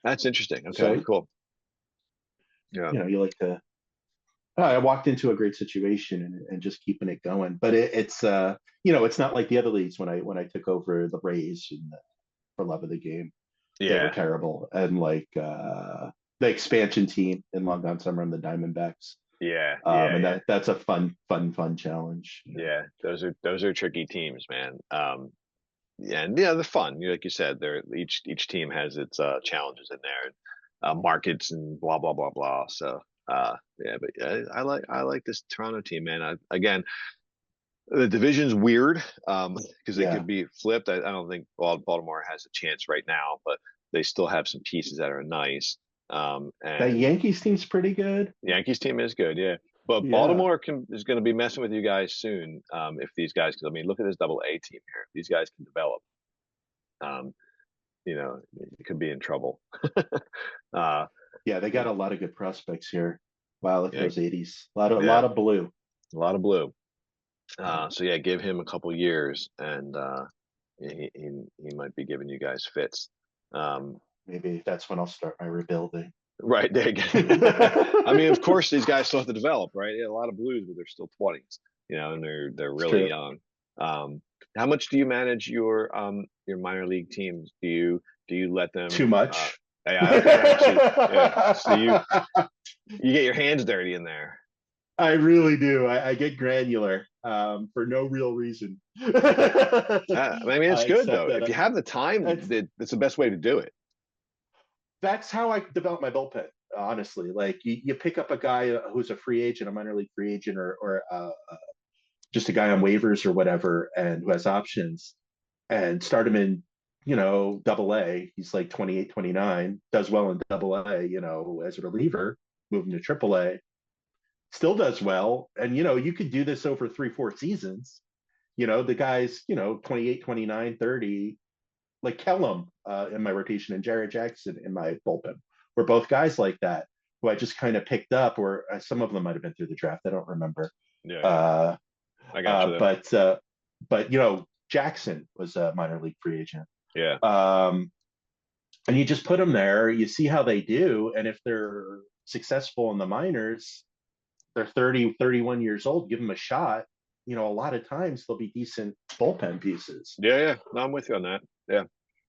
That's interesting. So Okay, cool. Yeah, you like to. I walked into a great situation and just keeping it going, but it's not like the other leagues when I took over the Rays and for love of the game. They were yeah, terrible, and like the expansion team in Long Gone Summer and the Diamondbacks. And yeah. that's a fun challenge. Yeah, those are tricky teams, man. Yeah, and yeah, they're fun. Like you said, they're each team has its challenges in there, markets and blah blah blah blah. So yeah, but yeah, I like this Toronto team, man. Again, the division's weird because it Yeah, could be flipped. I don't think Baltimore has a chance right now, but they still have some pieces that are nice. that And Yankees team's pretty good. the Yankees team is good, yeah. But Yeah, Baltimore is going to be messing with you guys soon if these guys. Because I mean, look at this Double A team here. If these guys can develop, um, you could be in trouble. uh, yeah, they got a lot of good prospects here. Wow, look at yeah, those 80s. A yeah, lot of blue. a lot of blue. Yeah, So yeah, give him a couple years, and he might be giving you guys fits. Um, maybe that's when I'll start my rebuilding. right there again. I mean, of course, these guys still have to develop, right? Yeah, a lot of blues, but they're still 20s, and they're It's really true. young. How much do you manage your minor league teams? Do you let them? Too much. Yeah, okay. So yeah, so you I you get your hands dirty in there. really do. I get granular for no real reason. I I mean, it's good accept though. that. If you have the time, It's that's the best way to do it. That's how I develop my bullpen. Honestly, like you pick up a guy who's a free agent, a minor league free agent, or just a guy on waivers or whatever, and who has options, and start him in, double A. He's like 28, 29, does well in double A, as a reliever, move him to triple A, still does well. And, you could do this over 3, 4 seasons. The guys, 28, 29, 30, like Kellum in my rotation and Jared Jackson in my bullpen. We're both guys like that who I just kind of picked up, or some of them might have been through the draft. I don't remember. Yeah. Uh, I got you uh, there. but uh, but Jackson was a minor league free agent. Yeah. Um, and you just put them there. You see how they do, and if they're successful in the minors, they're 30, 31 years old. Give them a shot. A lot of times they'll be decent bullpen pieces. Yeah. No, I'm with you on that. Yeah.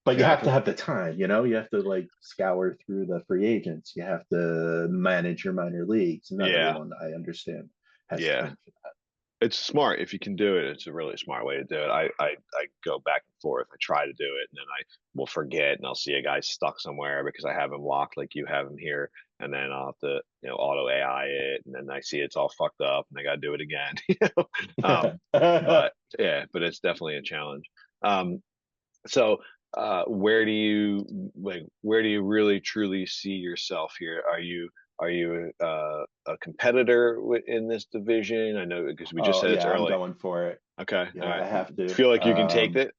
But you Yeah. I have to can. have the time. You have to like scour through the free agents. You have to manage your minor leagues. Not Yeah. everyone, I understand, has Yeah. time for that. It's smart if you can do it. It's a really smart way to do it. I go back and forth. I try to do it, and then I will forget, and I'll see a guy stuck somewhere because I have him locked like you have him here, and then I'll have to auto AI it, and then I see it's all fucked up, and I got to do it again. But yeah, but it's definitely a challenge. Um, so where do you really truly see yourself here? Are you a competitor in this division? I know because we just Oh said it's yeah, I'm early. going for it. Okay, all Yeah, right. I have to. Feel like you can take it?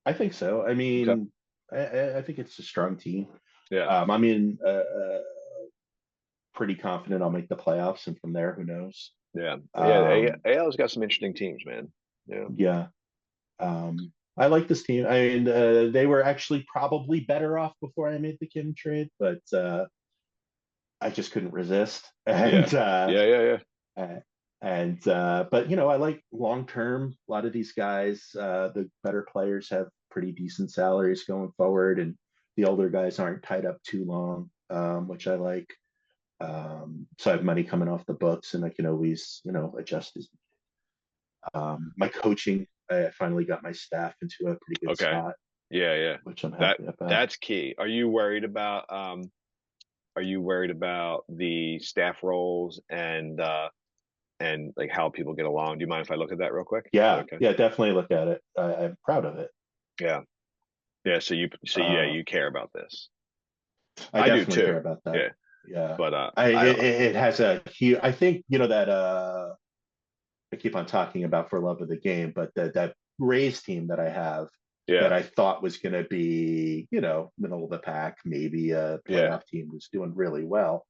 I think so. I Okay. mean, I think it's a strong team. Yeah. I mean, pretty confident I'll make the playoffs, and from there, who knows? Yeah. Yeah. Um, AL's got some interesting teams, man. Yeah. yeah, I like this team. I mean, they were actually probably better off before I made the Kim trade, but I just couldn't resist. Yeah. Yeah. Uh, but I like long term. A lot of these guys, the better players have pretty decent salaries going forward, and the older guys aren't tied up too long, which I like. So I have money coming off the books, and I can always, adjust as my coaching. I finally got my staff into a pretty good Okay. spot, Yeah. Yeah. which I'm That happy about. that's key. Are you worried about are you worried about the staff roles and like how people get along? Do you mind if I look at that real quick? Is that Yeah, okay? yeah, definitely look at it. I'm proud of it. Yeah. Yeah. So Uh, you care about this. I I do definitely care too. about that. Yeah. Yeah, But it, I it has a huge. I think that I keep on talking about for love of the game, but that Rays team that I have that yeah. I thought was going to be middle of the pack, maybe a Yeah. playoff team was doing really well.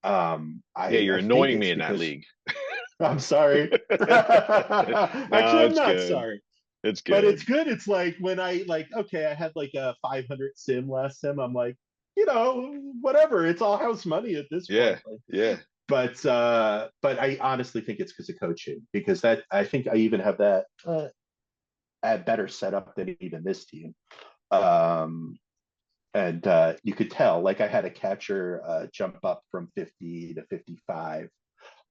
Yeah, I you're I think annoying me it's in that because league. I'm sorry. No, Actually, I'm it's not good. sorry. It's But it's good. good. It's like when okay, I had like a 500 sim last sim. I'm like, whatever. It's all house money at this point. Yeah. Like, Yeah. but I honestly think it's because of coaching, because that I think I even have that a better setup than even this team. Um, and you could tell, like I had a catcher jump up from 50 to 55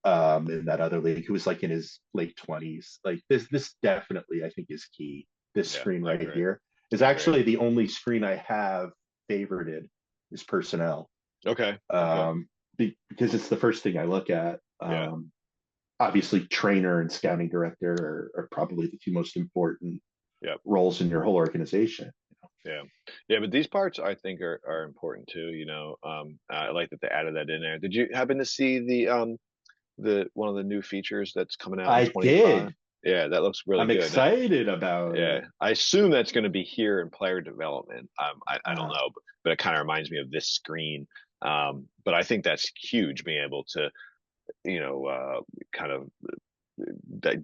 in that other league, who was like in his late 20s. Like this definitely I think is key. This Yeah. screen I right agree. here is I agree. actually the only screen I have favorited is personnel. Okay. Okay. Um, because it's the first thing I look at. Yeah. Obviously, trainer and scouting director are probably the two most important Yep. roles in your whole organization. Yeah. Yeah, but these parts I think are important too, you know. I like that they added that in there. Did you happen to see the one of the new features that's coming out in I 25? did. Yeah, that looks really I'm good. That excited about yeah. it. I assume that's going to be here in player development. I don't Uh, know, but it kind of reminds me of this screen. But I think that's huge being able to, you know, kind of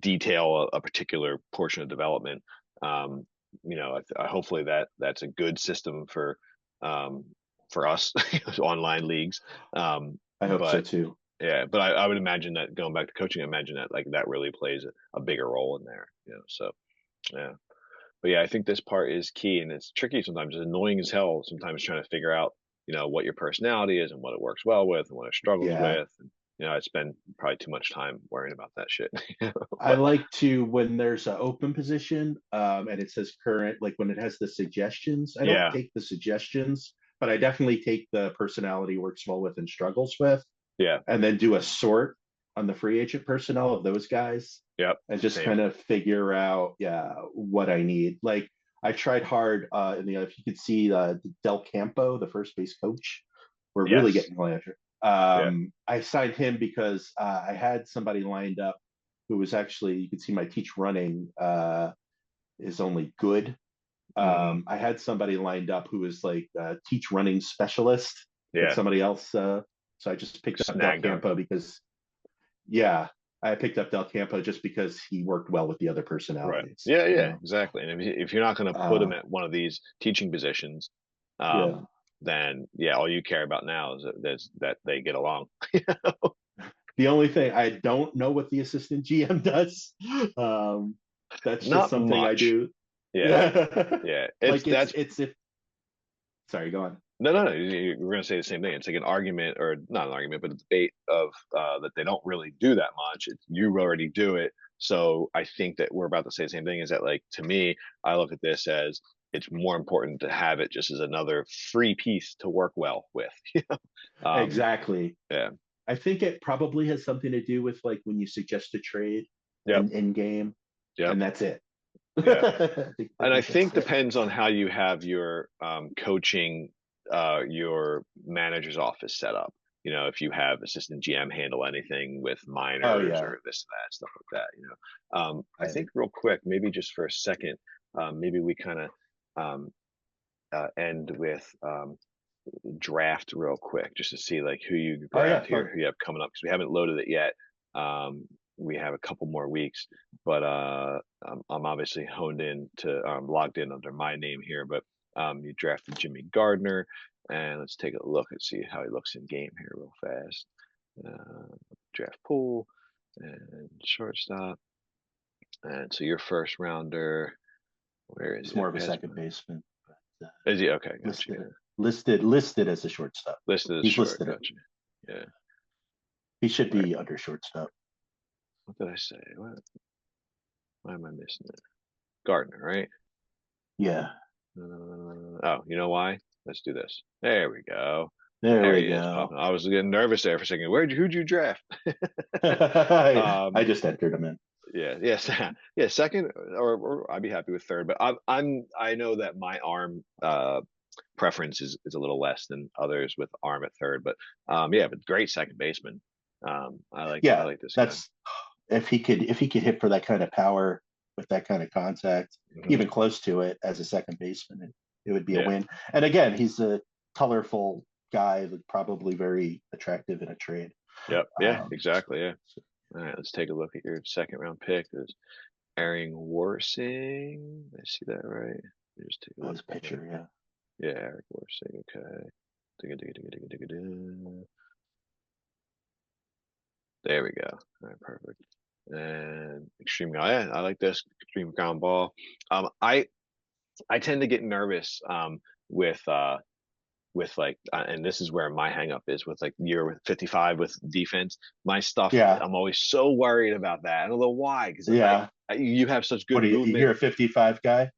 detail a particular portion of development. Um, you know, hopefully that's a good system um, for us online leagues. I hope so But too. yeah, but I would imagine that going back to coaching, I imagine that like that really plays a bigger role in there. You know, so yeah. But yeah, I think this part is key, and it's tricky sometimes. It's annoying as hell sometimes trying to figure out, you know, what your personality is and what it works well with and what it struggles Yeah. with. And, you know, I spend probably too much time worrying about that shit. I But like to, when there's an open position, and it says current, like when it has the suggestions, I don't yeah, take the suggestions, but I definitely take the personality works well with and struggles with, yeah, and then do a sort on the free agent personnel of those guys, yep, and just same. kind of figure out, yeah, what I need. Like I tried hard in the, if you could see Del Campo, the first base coach, we're really Yes, getting Landry. yeah, I signed him because I had somebody lined up who was actually, you can see my teach running is only good. hmm, I had somebody lined up who was like a teach running specialist that yeah. somebody else. So I just picked up Del Snagged him. Campo because, yeah, I picked up Del Campo just because he worked well with the other Right. personalities. Yeah, yeah, exactly. And if you're not going to put him Uh, at one of these teaching positions, yeah. then yeah, all you care about now is that they get along. The only thing I don't know what the assistant GM does. Um, that's just Not something I much. do. Yeah, Yeah. yeah. It's Like that's it's if sorry, go on. no, no, no. We're going to say the same thing. It's like an argument, or not an argument, but a debate of that they don't really do that much. You already do it. So I think that we're about to say the same thing. Is that like to me, I look at this as it's more important to have it just as another free piece to work well with. um, Exactly. yeah. I think it probably has something to do with like when you suggest a trade Yep. and in game, Yep. and that's it. Yeah. I And I think that's think it. depends on how you have your coaching, your manager's office set up. You know, if you have assistant GM handle anything with Oh minors yeah. or this and that stuff like that. You know, I I, think real quick, maybe just for a second, maybe we kind of um, end with draft real quick just to see like who you oh yeah, grabbed here, fun. who you have coming up because we haven't loaded it yet. We have a couple more weeks, but I'm obviously honed in to logged in under my name here. But you drafted Jimmy Gardner, and let's take a look and see how he looks in game here real fast. Draft pool and shortstop, and so your first rounder, where is He's he? more of a Pass second baseman, but is he okay? Gotcha. listed Yeah. listed as a shortstop. Listed as He's short. listed it. Gotcha. Yeah. He should All right. be under shortstop. What did I say? Why am I missing it? Gardner, right? Yeah. Oh, you know why? Let's do this. There we go. There There we he is, go. popping. I was getting nervous there for a second. Who'd you draft? I Um, just entered him in. yeah, yes, yeah. Second, or I'd be happy with third. But I know that my arm preference is a little less than others with arm at third. But yeah, but great second baseman. I Yeah, like this guy. that's if he could hit for that kind of power with that kind of contact, Hmm. even close to it as a second baseman, it would be a Yeah. win. And again, he's a colorful guy, probably very attractive in a trade. Yep. Yeah. Exactly. Yeah. So, All right. Let's take a look at your second round pick. There's Aaron Worsing. I see that right. Let me just take a look as at him. pitcher, yeah. Yeah, Eric Worsing. Okay. Digga, digga, digga, digga, digga, digga. There we go. All right, perfect. And extreme guy. Yeah, I like this extreme ground ball. I tend to get nervous with like and this is where my hang up is with like year with 55 with defense. My stuff, Yeah, I'm always so worried about that. I don't know why, because yeah. you have such good What are you? movement. You're a 55 guy?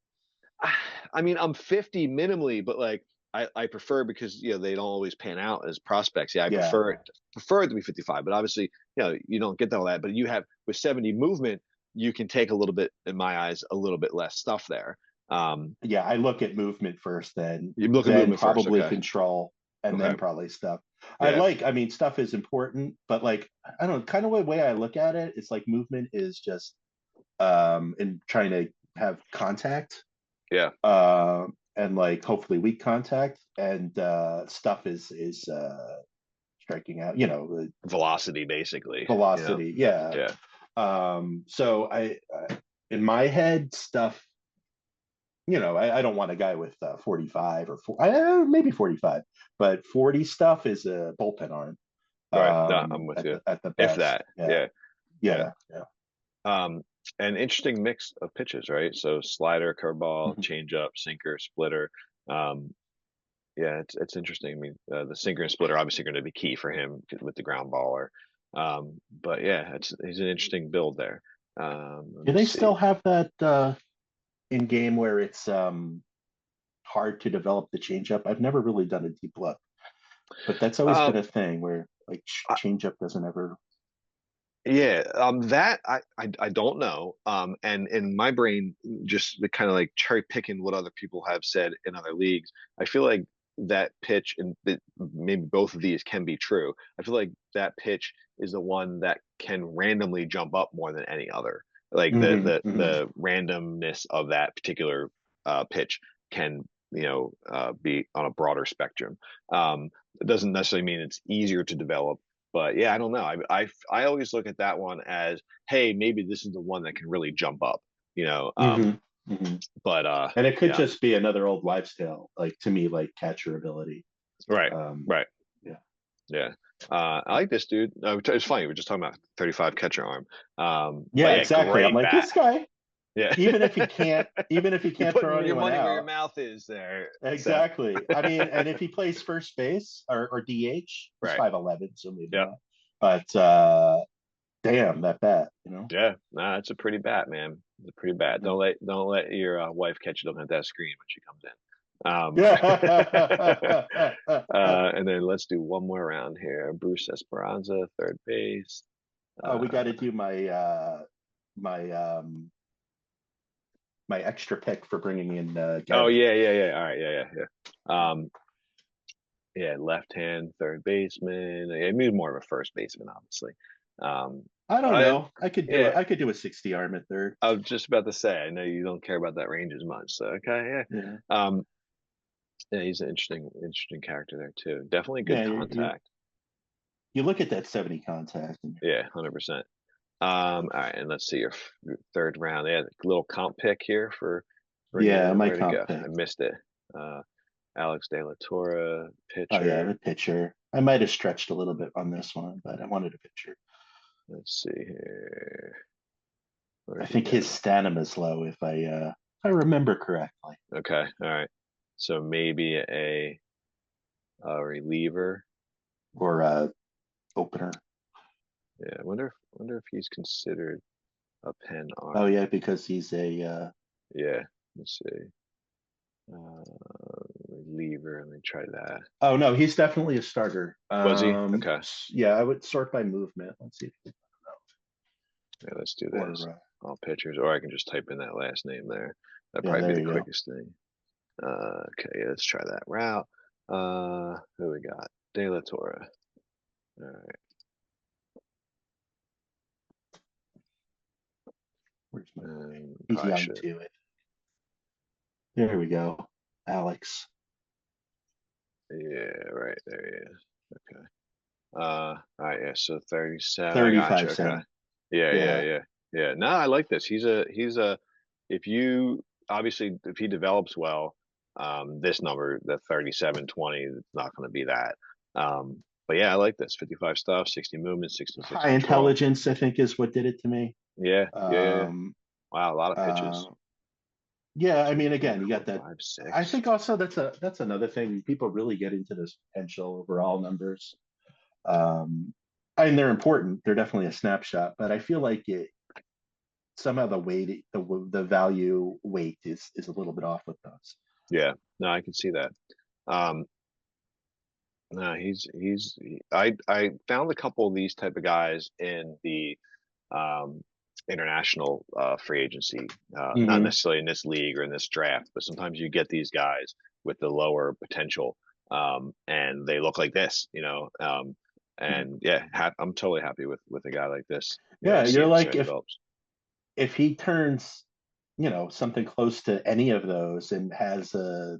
I mean, I'm 50 minimally, but like I prefer because they don't always pan out as prospects. Yeah, I Yeah, prefer it to be 55, but obviously you don't get all that. But you have with 70 movement, you can take a little bit, in my eyes, a little bit less stuff there. yeah. I look at movement first, You look at then movement first, probably okay? control, and Okay, then probably stuff. yeah, I mean, stuff is important, but like, I don't know, kind of the way I look at it, it's like movement is just in trying to have contact, yeah, and like hopefully weak contact, and stuff is striking out, velocity basically. velocity, yeah. Yeah, So in my head, stuff, I don't want a guy with 45 or maybe 45, but 40 stuff is a bullpen arm, right. No, I'm with at you. the If best. that, Yeah, yeah, yeah. yeah, yeah. Um, an interesting mix of pitches, right? So slider, curveball, Mhm. changeup, sinker, splitter. Um, yeah, it's interesting. I mean, the sinker and splitter obviously going to be key for him with the ground baller. But yeah, he's an interesting build there. Let Do me they see. still have that in game where it's hard to develop the changeup? I've never really done a deep look, but that's always Um, been a thing where like changeup doesn't ever. Yeah, that I don't know. And in my brain, just the kind of like cherry picking what other people have said in other leagues, I feel like that pitch and maybe both of these can be true. I feel like that pitch is the one that can randomly jump up more than any other. Like the Hmm, the hmm. the randomness of that particular pitch can be on a broader spectrum. It doesn't necessarily mean it's easier to develop, but yeah, I don't know. I always look at that one as, hey, maybe this is the one that can really jump up, you know. Hmm, hmm. But And it could yeah, just be another old wives' tale, like to me, like catcher ability. right, Um, right, yeah, yeah. I like this dude. It's funny. We're just talking about 35 catcher arm. But yeah, yeah, exactly. I'm great like bat. this guy, Yeah, even if he you're can't throw putting your anyone money where your out. mouth is, there, Seth. Exactly. I mean, and if he plays first base or DH, he's Right. 5'11", so maybe Yep. not. But damn, that bat, Yeah. Nah, it's a pretty bat, man. It's a pretty bat. Yeah. Don't let your wife catch you looking at that screen when she comes in. Yeah. And then let's do one more round here. Bruce Esperanza, third base. We Uh, got to do my my extra pick for bringing in oh Gary. yeah, yeah, yeah. All right, yeah, yeah, yeah. Yeah, left hand third baseman. Yeah, maybe more of a first baseman, obviously. Um, I don't I know. I could do it. yeah, I could do a 60 arm at third. I was just about to say. I know you don't care about that range as much, so okay, Yeah. yeah. Yeah, he's an interesting character there too. Definitely good Yeah. contact. You look at that 70 contact and Yeah, 100%. All right, and let's see your third round. They had a little comp pick here for bringing yeah, in. my Where'd it comp go? I pick. missed it. Alex De La Torre, Oh yeah, pitcher. the pitcher. I might have stretched a little bit on this one, but I wanted a pitcher. Let's see here. I Where'd he think his go? stamina is low if I remember correctly. Okay, all right. So maybe a reliever. Or opener. Yeah, I wonder if he's considered a pen Oh arm. yeah, because he's a Yeah, let's see. Uh, reliever. Let me try that. Oh no, he's definitely a starter. Was he? Okay. Yeah, I would sort by movement. Let's see if Yeah, let's do this. or All pitchers, or I can just type in that last name there. That'd yeah, probably be there the you go. quickest thing. Okay, yeah, let's try that route. Who we got? De La Torre. All right. Where's my boy? He's Probably young should. too. There we go, Alex. Yeah, right there he is. Okay. All right, yeah, so 37. I got you. 35 Okay. cent. Yeah, yeah, Yeah. yeah. Yeah. No, I like this. He's a if you obviously if he develops well, this number, the 37-20, it's not gonna be that. But yeah, I like this. 55 stuff, 60 movement, 66 High control. intelligence, I think, is what did it to me. Yeah, yeah, yeah, yeah. Um, Wow, a lot of uh, pitches. yeah, I Two, mean, three, again, you four, got that. five, I six. think also that's another thing. People really get into this potential overall numbers. Um, and they're important. They're definitely a snapshot, but I feel like it somehow the value weight is a little bit off with those. Yeah, no, I can see that. Um, no, I found a couple of these type of guys in the um, international free agency. Not Hmm. necessarily in this league or in this draft, but sometimes you get these guys with the lower potential, and they look like this, you know. And yeah, I'm totally happy with a guy like this. You know, Yeah, you're see how like it develops. if he turns, something close to any of those and has a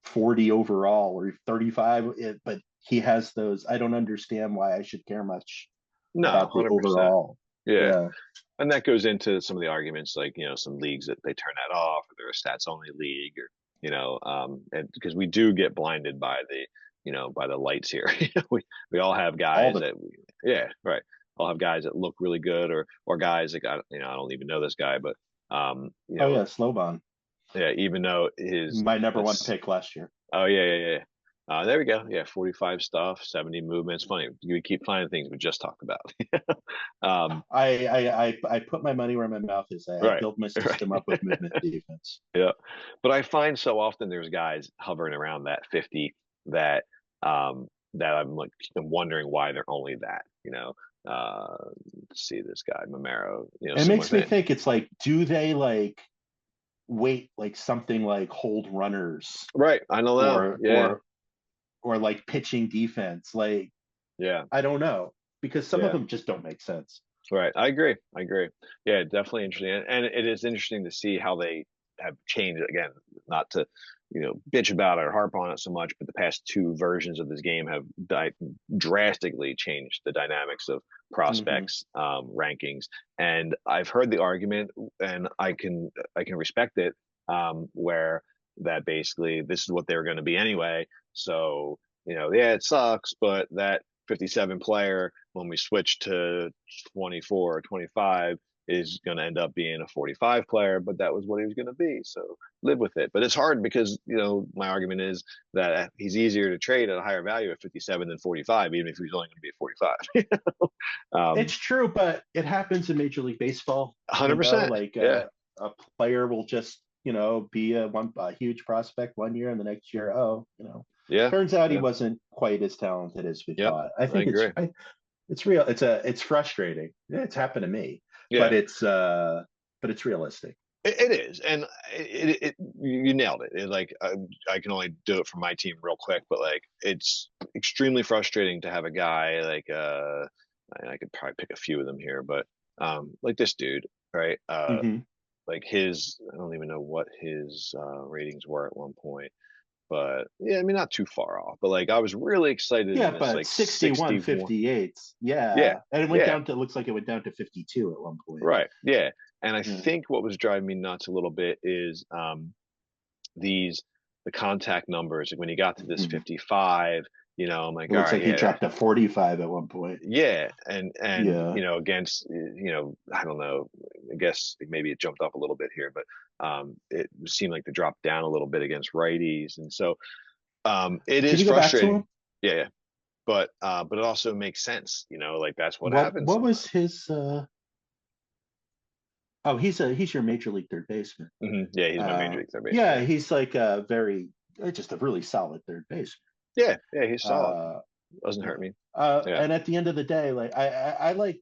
40 overall or 35, but he has those. I don't understand why I should care much No, about the 100%. overall. Yeah. Yeah. And that goes into some of the arguments, like, you know, some leagues that they turn that off, or they're a stats only league, or, you know, and because we do get blinded by the, you know, by the lights here. We all have All guys the that, yeah, right. All have guys that look really good, or guys that got, you know, I don't even know this guy, but, you Oh know, yeah, Sloban, yeah, even though my number one let's pick last year. Oh yeah, yeah, yeah. There we go. Yeah, 45 stuff, 70 movements. Funny, you keep finding things we just talked about. um, I put my money where my mouth is. I right, built my right. system up with movement and defense. Yeah, but I find so often there's guys hovering around that 50 that that I'm wondering why they're only that. You know, see this guy Mamero. You know, And it someone makes me that think it's like, do they like wait like something like hold runners right. I don't know. or Yeah, or or like pitching defense? Like yeah, I don't know because some of yeah. them just don't make sense. Right. I agree. I agree. Yeah, definitely interesting. And it is interesting to see how they have changed again, not to, you know, bitch about it or harp on it so much, but the past two versions of this game have drastically changed the dynamics of Hmm. prospects, rankings. And I've heard the argument, and I can respect it, where that basically this is what they were going to be anyway. So, you know, yeah, it sucks, but that 57 player when we switch to 24 or 25 is going to end up being a 45 player, but that was what he was going to be. So live with it. But it's hard because, you know, my argument is that he's easier to trade at a higher value at 57 than 45, even if he's only going to be at 45. It's true, but it happens in Major League Baseball. 100%. Like Yeah. a player will just be a huge prospect one year, and the next year, Yeah. turns out he Yeah. wasn't quite as talented as we Yep. thought. I I think agree. it's real. It's frustrating. It's happened to me, but Yeah. it's realistic. It is, and you nailed it. It's like I can only do it for my team real quick, but like it's extremely frustrating to have a guy like I could probably pick a few of them here, but like this dude, right? Hmm. Like his I don't even know what his ratings were at one point, but yeah, I mean not too far off. But like I was really excited in Yeah, this but like 61, 61. 58. Yeah, Yeah, and it went yeah, down to. It looks like it went down to 52 at one point. right, yeah. And I Yeah. think what was driving me nuts a little bit is these the contact numbers. When he got to this Mhm. 55, you know, I'm like, It all looks right, like he yeah, dropped to 45 at one point. yeah, and Yeah. you know, against you know, I don't know, I guess maybe it jumped up a little bit here, but it seemed like the drop down a little bit against righties, and so it Can is you go back to frustrating. him? Yeah, yeah. But it also makes sense, you know, like that's what happens What was sometimes. his Oh, he's your major league third baseman. Yeah, he's my major league third baseman. Yeah, Yeah, he's like very just a really solid third base. Yeah, yeah, he's solid. Uh, Doesn't hurt yeah. me. Yeah, And at the end of the day, like I like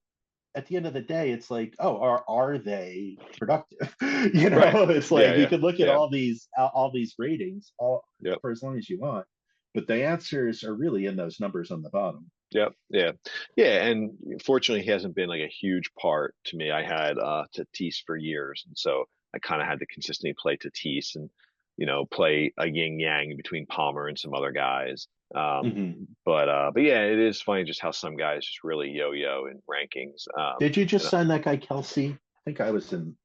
at the end of the day, it's like, oh, are they productive? right. It's Yeah, like you yeah, could look at yeah. all these ratings all Yep. for as long as you want, but the answers are really in those numbers on the bottom. Yep. Yeah. Yeah. And fortunately, he hasn't been like a huge part to me. I had Tatis for years, and so I kind of had to consistently play Tatis and play a yin yang between Palmer and some other guys. Hmm. But yeah, it is funny just how some guys just really yo-yo in rankings. Did you just And sign that guy Kelsey? I think I was in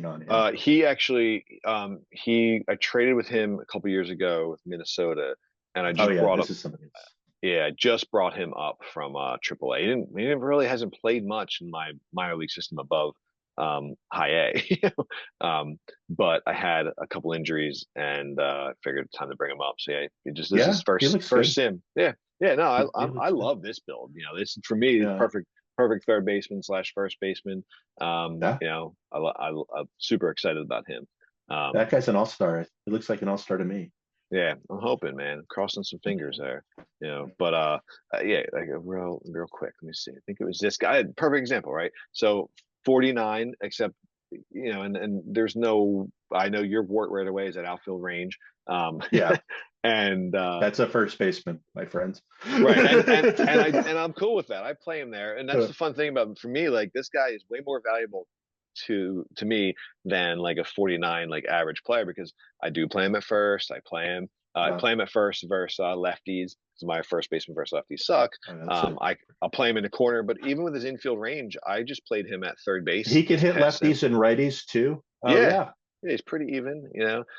on him. he actually I traded with him a couple years ago with Minnesota, and I Oh just yeah, brought this up is somebody else. Yeah, just brought him up from AAA. He didn't really hasn't played much in my minor league system above high A. But I had a couple injuries and I figured time to bring him up. So yeah, this is Yeah, he first looks first good. sim. Yeah. Yeah, no, He I looks good. love this build. This for me is Yeah, perfect third baseman slash first baseman. yeah. I'm super excited about him. Um, That guy's an all-star. He looks like an all-star to me. yeah, I'm hoping, man. Crossing some fingers there. But yeah, like real quick. Let me see. I think it was this guy. Perfect example, right? So 49, except and there's no. I know your wart right away is at outfield range. Yeah, And that's a first baseman, my friends. right, and I'm cool with that. I play him there, and that's the fun thing about for me. Like this guy is way more valuable to me than like a 49 like average player because I do play him at first. I Uh, play him at first versus lefties because my first baseman versus lefties suck. that's a I'll play him in the corner, but even with his infield range, I just played him at third base He can this hit past sim. lefties and righties too. Oh Yeah, yeah, yeah, he's pretty even.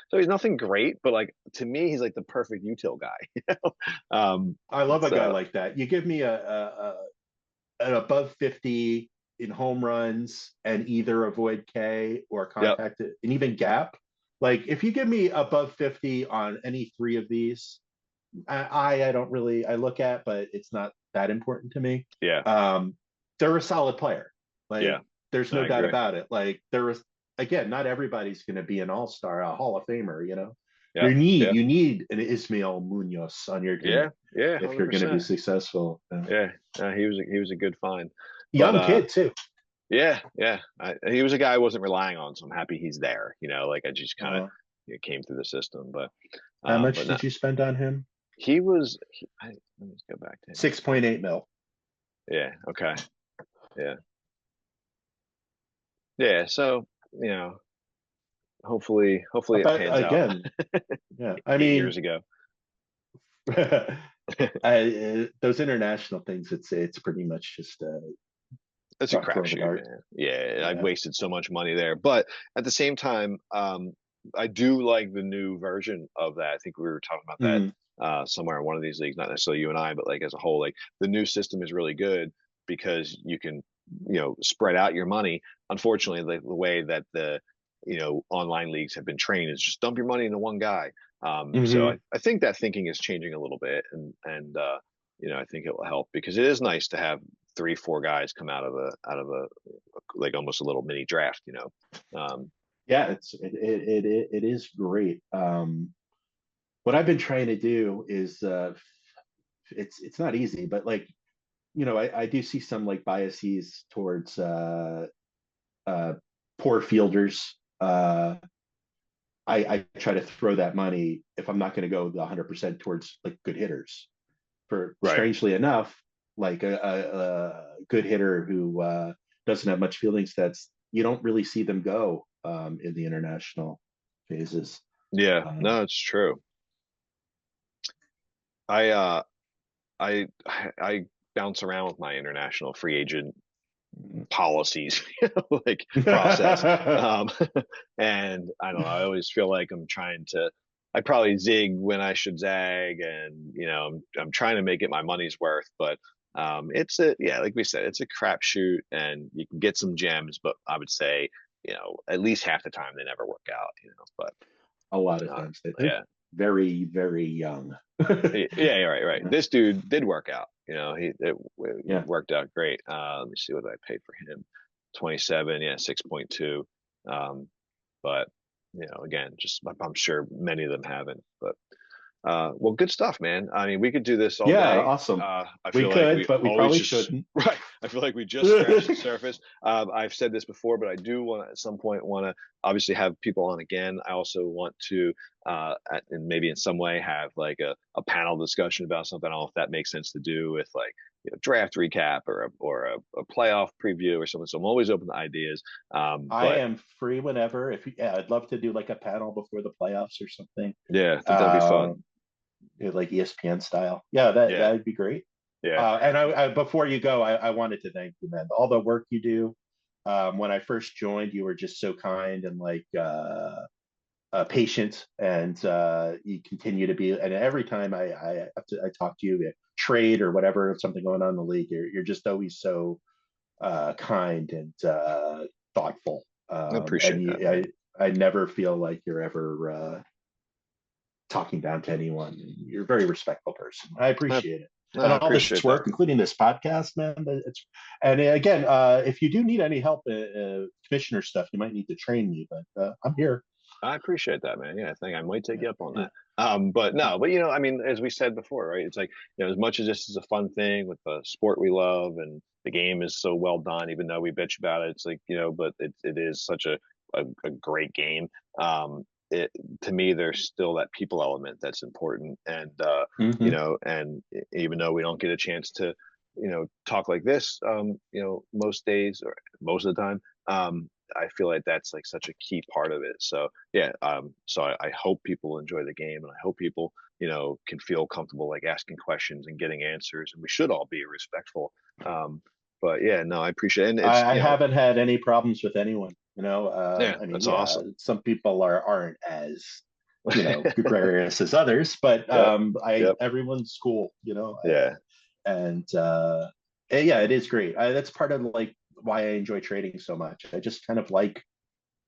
So he's nothing great, but like to me, he's like the perfect util guy. I love a guy So like that. You give me an above 50 in home runs and either avoid K or yep, contact it, and even gap. Like if you give me above 50 on any three of these, I don't really I look at, but it's not that important to me. yeah, Um, they're a solid player. yeah, Like there's no I doubt agree. about it. Like there was again, not everybody's going to be an all-star, a Hall of Famer. Yeah, yeah, You need an Ismael Munoz on your yeah, team yeah, if you're going to be 100%. successful. Yeah, he was a good find, but Young kid too. yeah, yeah, he was a guy I wasn't relying on, so I'm happy he's there. Like I just kind of Uh, came through the system, but how much but no, did you spend on him? let me go back to him. 6.8 mil. Yeah, okay, yeah, yeah. So hopefully it But pans out. again, yeah. I 8 years mean, ago, those international things, it's pretty much just it's a throwing a crapshoot, dart. man. Yeah, I've Yeah. wasted so much money there, but at the same time, I do like the new version of that. I think we were talking about that Mhm. somewhere in one of these leagues, not necessarily you and I, but like as a whole, like the new system is really good because you can, spread out your money. Unfortunately, the way that the online leagues have been trained is just dump your money into one guy. So Mhm. I think that thinking is changing a little bit, and I think it will help because it is nice to have 3, 4 guys come out of a like almost a little mini draft. Um, Yeah, it is great. What I've been trying to do is it's not easy, but like I do see some like biases towards uh, poor fielders. I try to throw that money if I'm not going to go the 100% towards like good hitters. For right. strangely enough, like a good hitter who doesn't have much fielding stats, you don't really see them go in the international phases. Yeah. Um, No, it's true. I uh I bounce around with my international free agent policies, like process. Um, and I don't know. I always feel like I probably zig when I should zag, and I'm trying to make it my money's worth. But yeah, like we said, it's a crapshoot, and you can get some gems, but I would say at least half the time they never work out. But a lot of uh, times they're yeah, very, very young. yeah, right, right. This dude did work out. It Yeah. worked out great. Let me see what I paid for him. 27, yeah, 6.2. But again, just I'm sure many of them haven't. But Well, good stuff, man. I mean, we could do this all Yeah, day. awesome. I We feel like could, we but we always probably just shouldn't. right. I feel like we just scratched the surface. I've said this before, but I do want to at some point want to obviously have people on again. I also want to, and maybe in some way have like a panel discussion about something. I don't know if that makes sense to do with like draft recap or a playoff preview or something. So I'm always open to ideas. I But am free whenever. If you, yeah, I'd love to do like a panel before the playoffs or something, yeah, I think that'd be fun. like ESPN style. Yeah, that Yeah, that'd be great. yeah. And before you go, I wanted to thank you, man. All the work you do. When I first joined, you were just so kind and like patient, and you continue to be. And every time I talk to you, trade or whatever, something going on in the league, you're just always so kind and thoughtful. I And appreciate that, you, man. I never feel like you're ever talking down to anyone. You're a very respectful person. I I, appreciate it. no, And I all this appreciate that. work, including this podcast, man. It's, and again, if you do need any help, commissioner stuff, you might need to train me, but I'm here. I appreciate that, man. Yeah, I think I might take Yeah, you up on yeah. that. But no, but I mean, as we said before, right? It's like, as much as this is a fun thing with the sport we love and the game is so well done, even though we bitch about it, it's like, but it is such a great game. It to me, there's still that people element that's important. And Mm-hmm. even though we don't get a chance to, talk like this, most days or most of the time, I feel like that's like such a key part of it. So yeah, so I hope people enjoy the game, and I hope people, can feel comfortable like asking questions and getting answers, and we should all be respectful. Um, but yeah, no, I appreciate it. And it's, I haven't had any problems with anyone. yeah, I mean, that's yeah, awesome. some people aren't as gregarious as others, but Yep, I yep, everyone's cool. yeah, And yeah, it is great. That's part of like why I enjoy trading so much. I just kind of like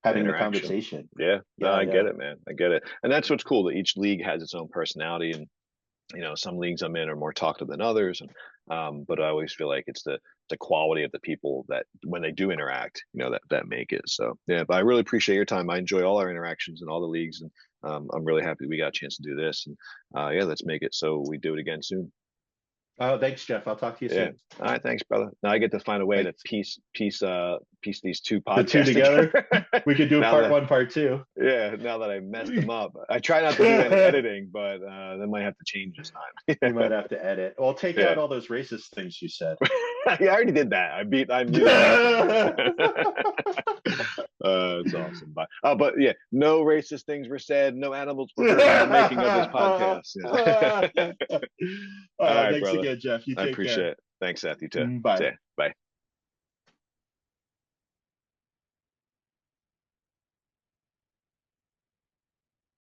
the having the interaction. conversation. Yeah, no, Yeah, I yeah. get it, man. I get it, and that's what's cool that each league has its own personality, and some leagues I'm in are more talkative than others, and but I always feel like it's the quality of the people that when they do interact, that make it. So yeah, but I really appreciate your time. I enjoy all our interactions in all the leagues, and I'm really happy we got a chance to do this. And yeah, let's make it so we do it again soon. Oh, thanks, Jeff. I'll talk to you Yeah. soon. All right, thanks, brother. Now I get to find a way to Thanks. piece these two The two podcasts together. together. We could do now part that one, part two. Yeah, now that I messed them up, I try not to do any editing, but then might have to change this You time. might have to edit. Well, take Yeah. out all those racist things you said. Yeah, I already did that. You know what happened. It's awesome. But yeah, no racist things were said. No animals were hurt in the making of this podcast. Yeah. All right, Thanks brother. again, Jeff. You I take care. appreciate it. Thanks, Seth. You too. Bye. See ya. Bye.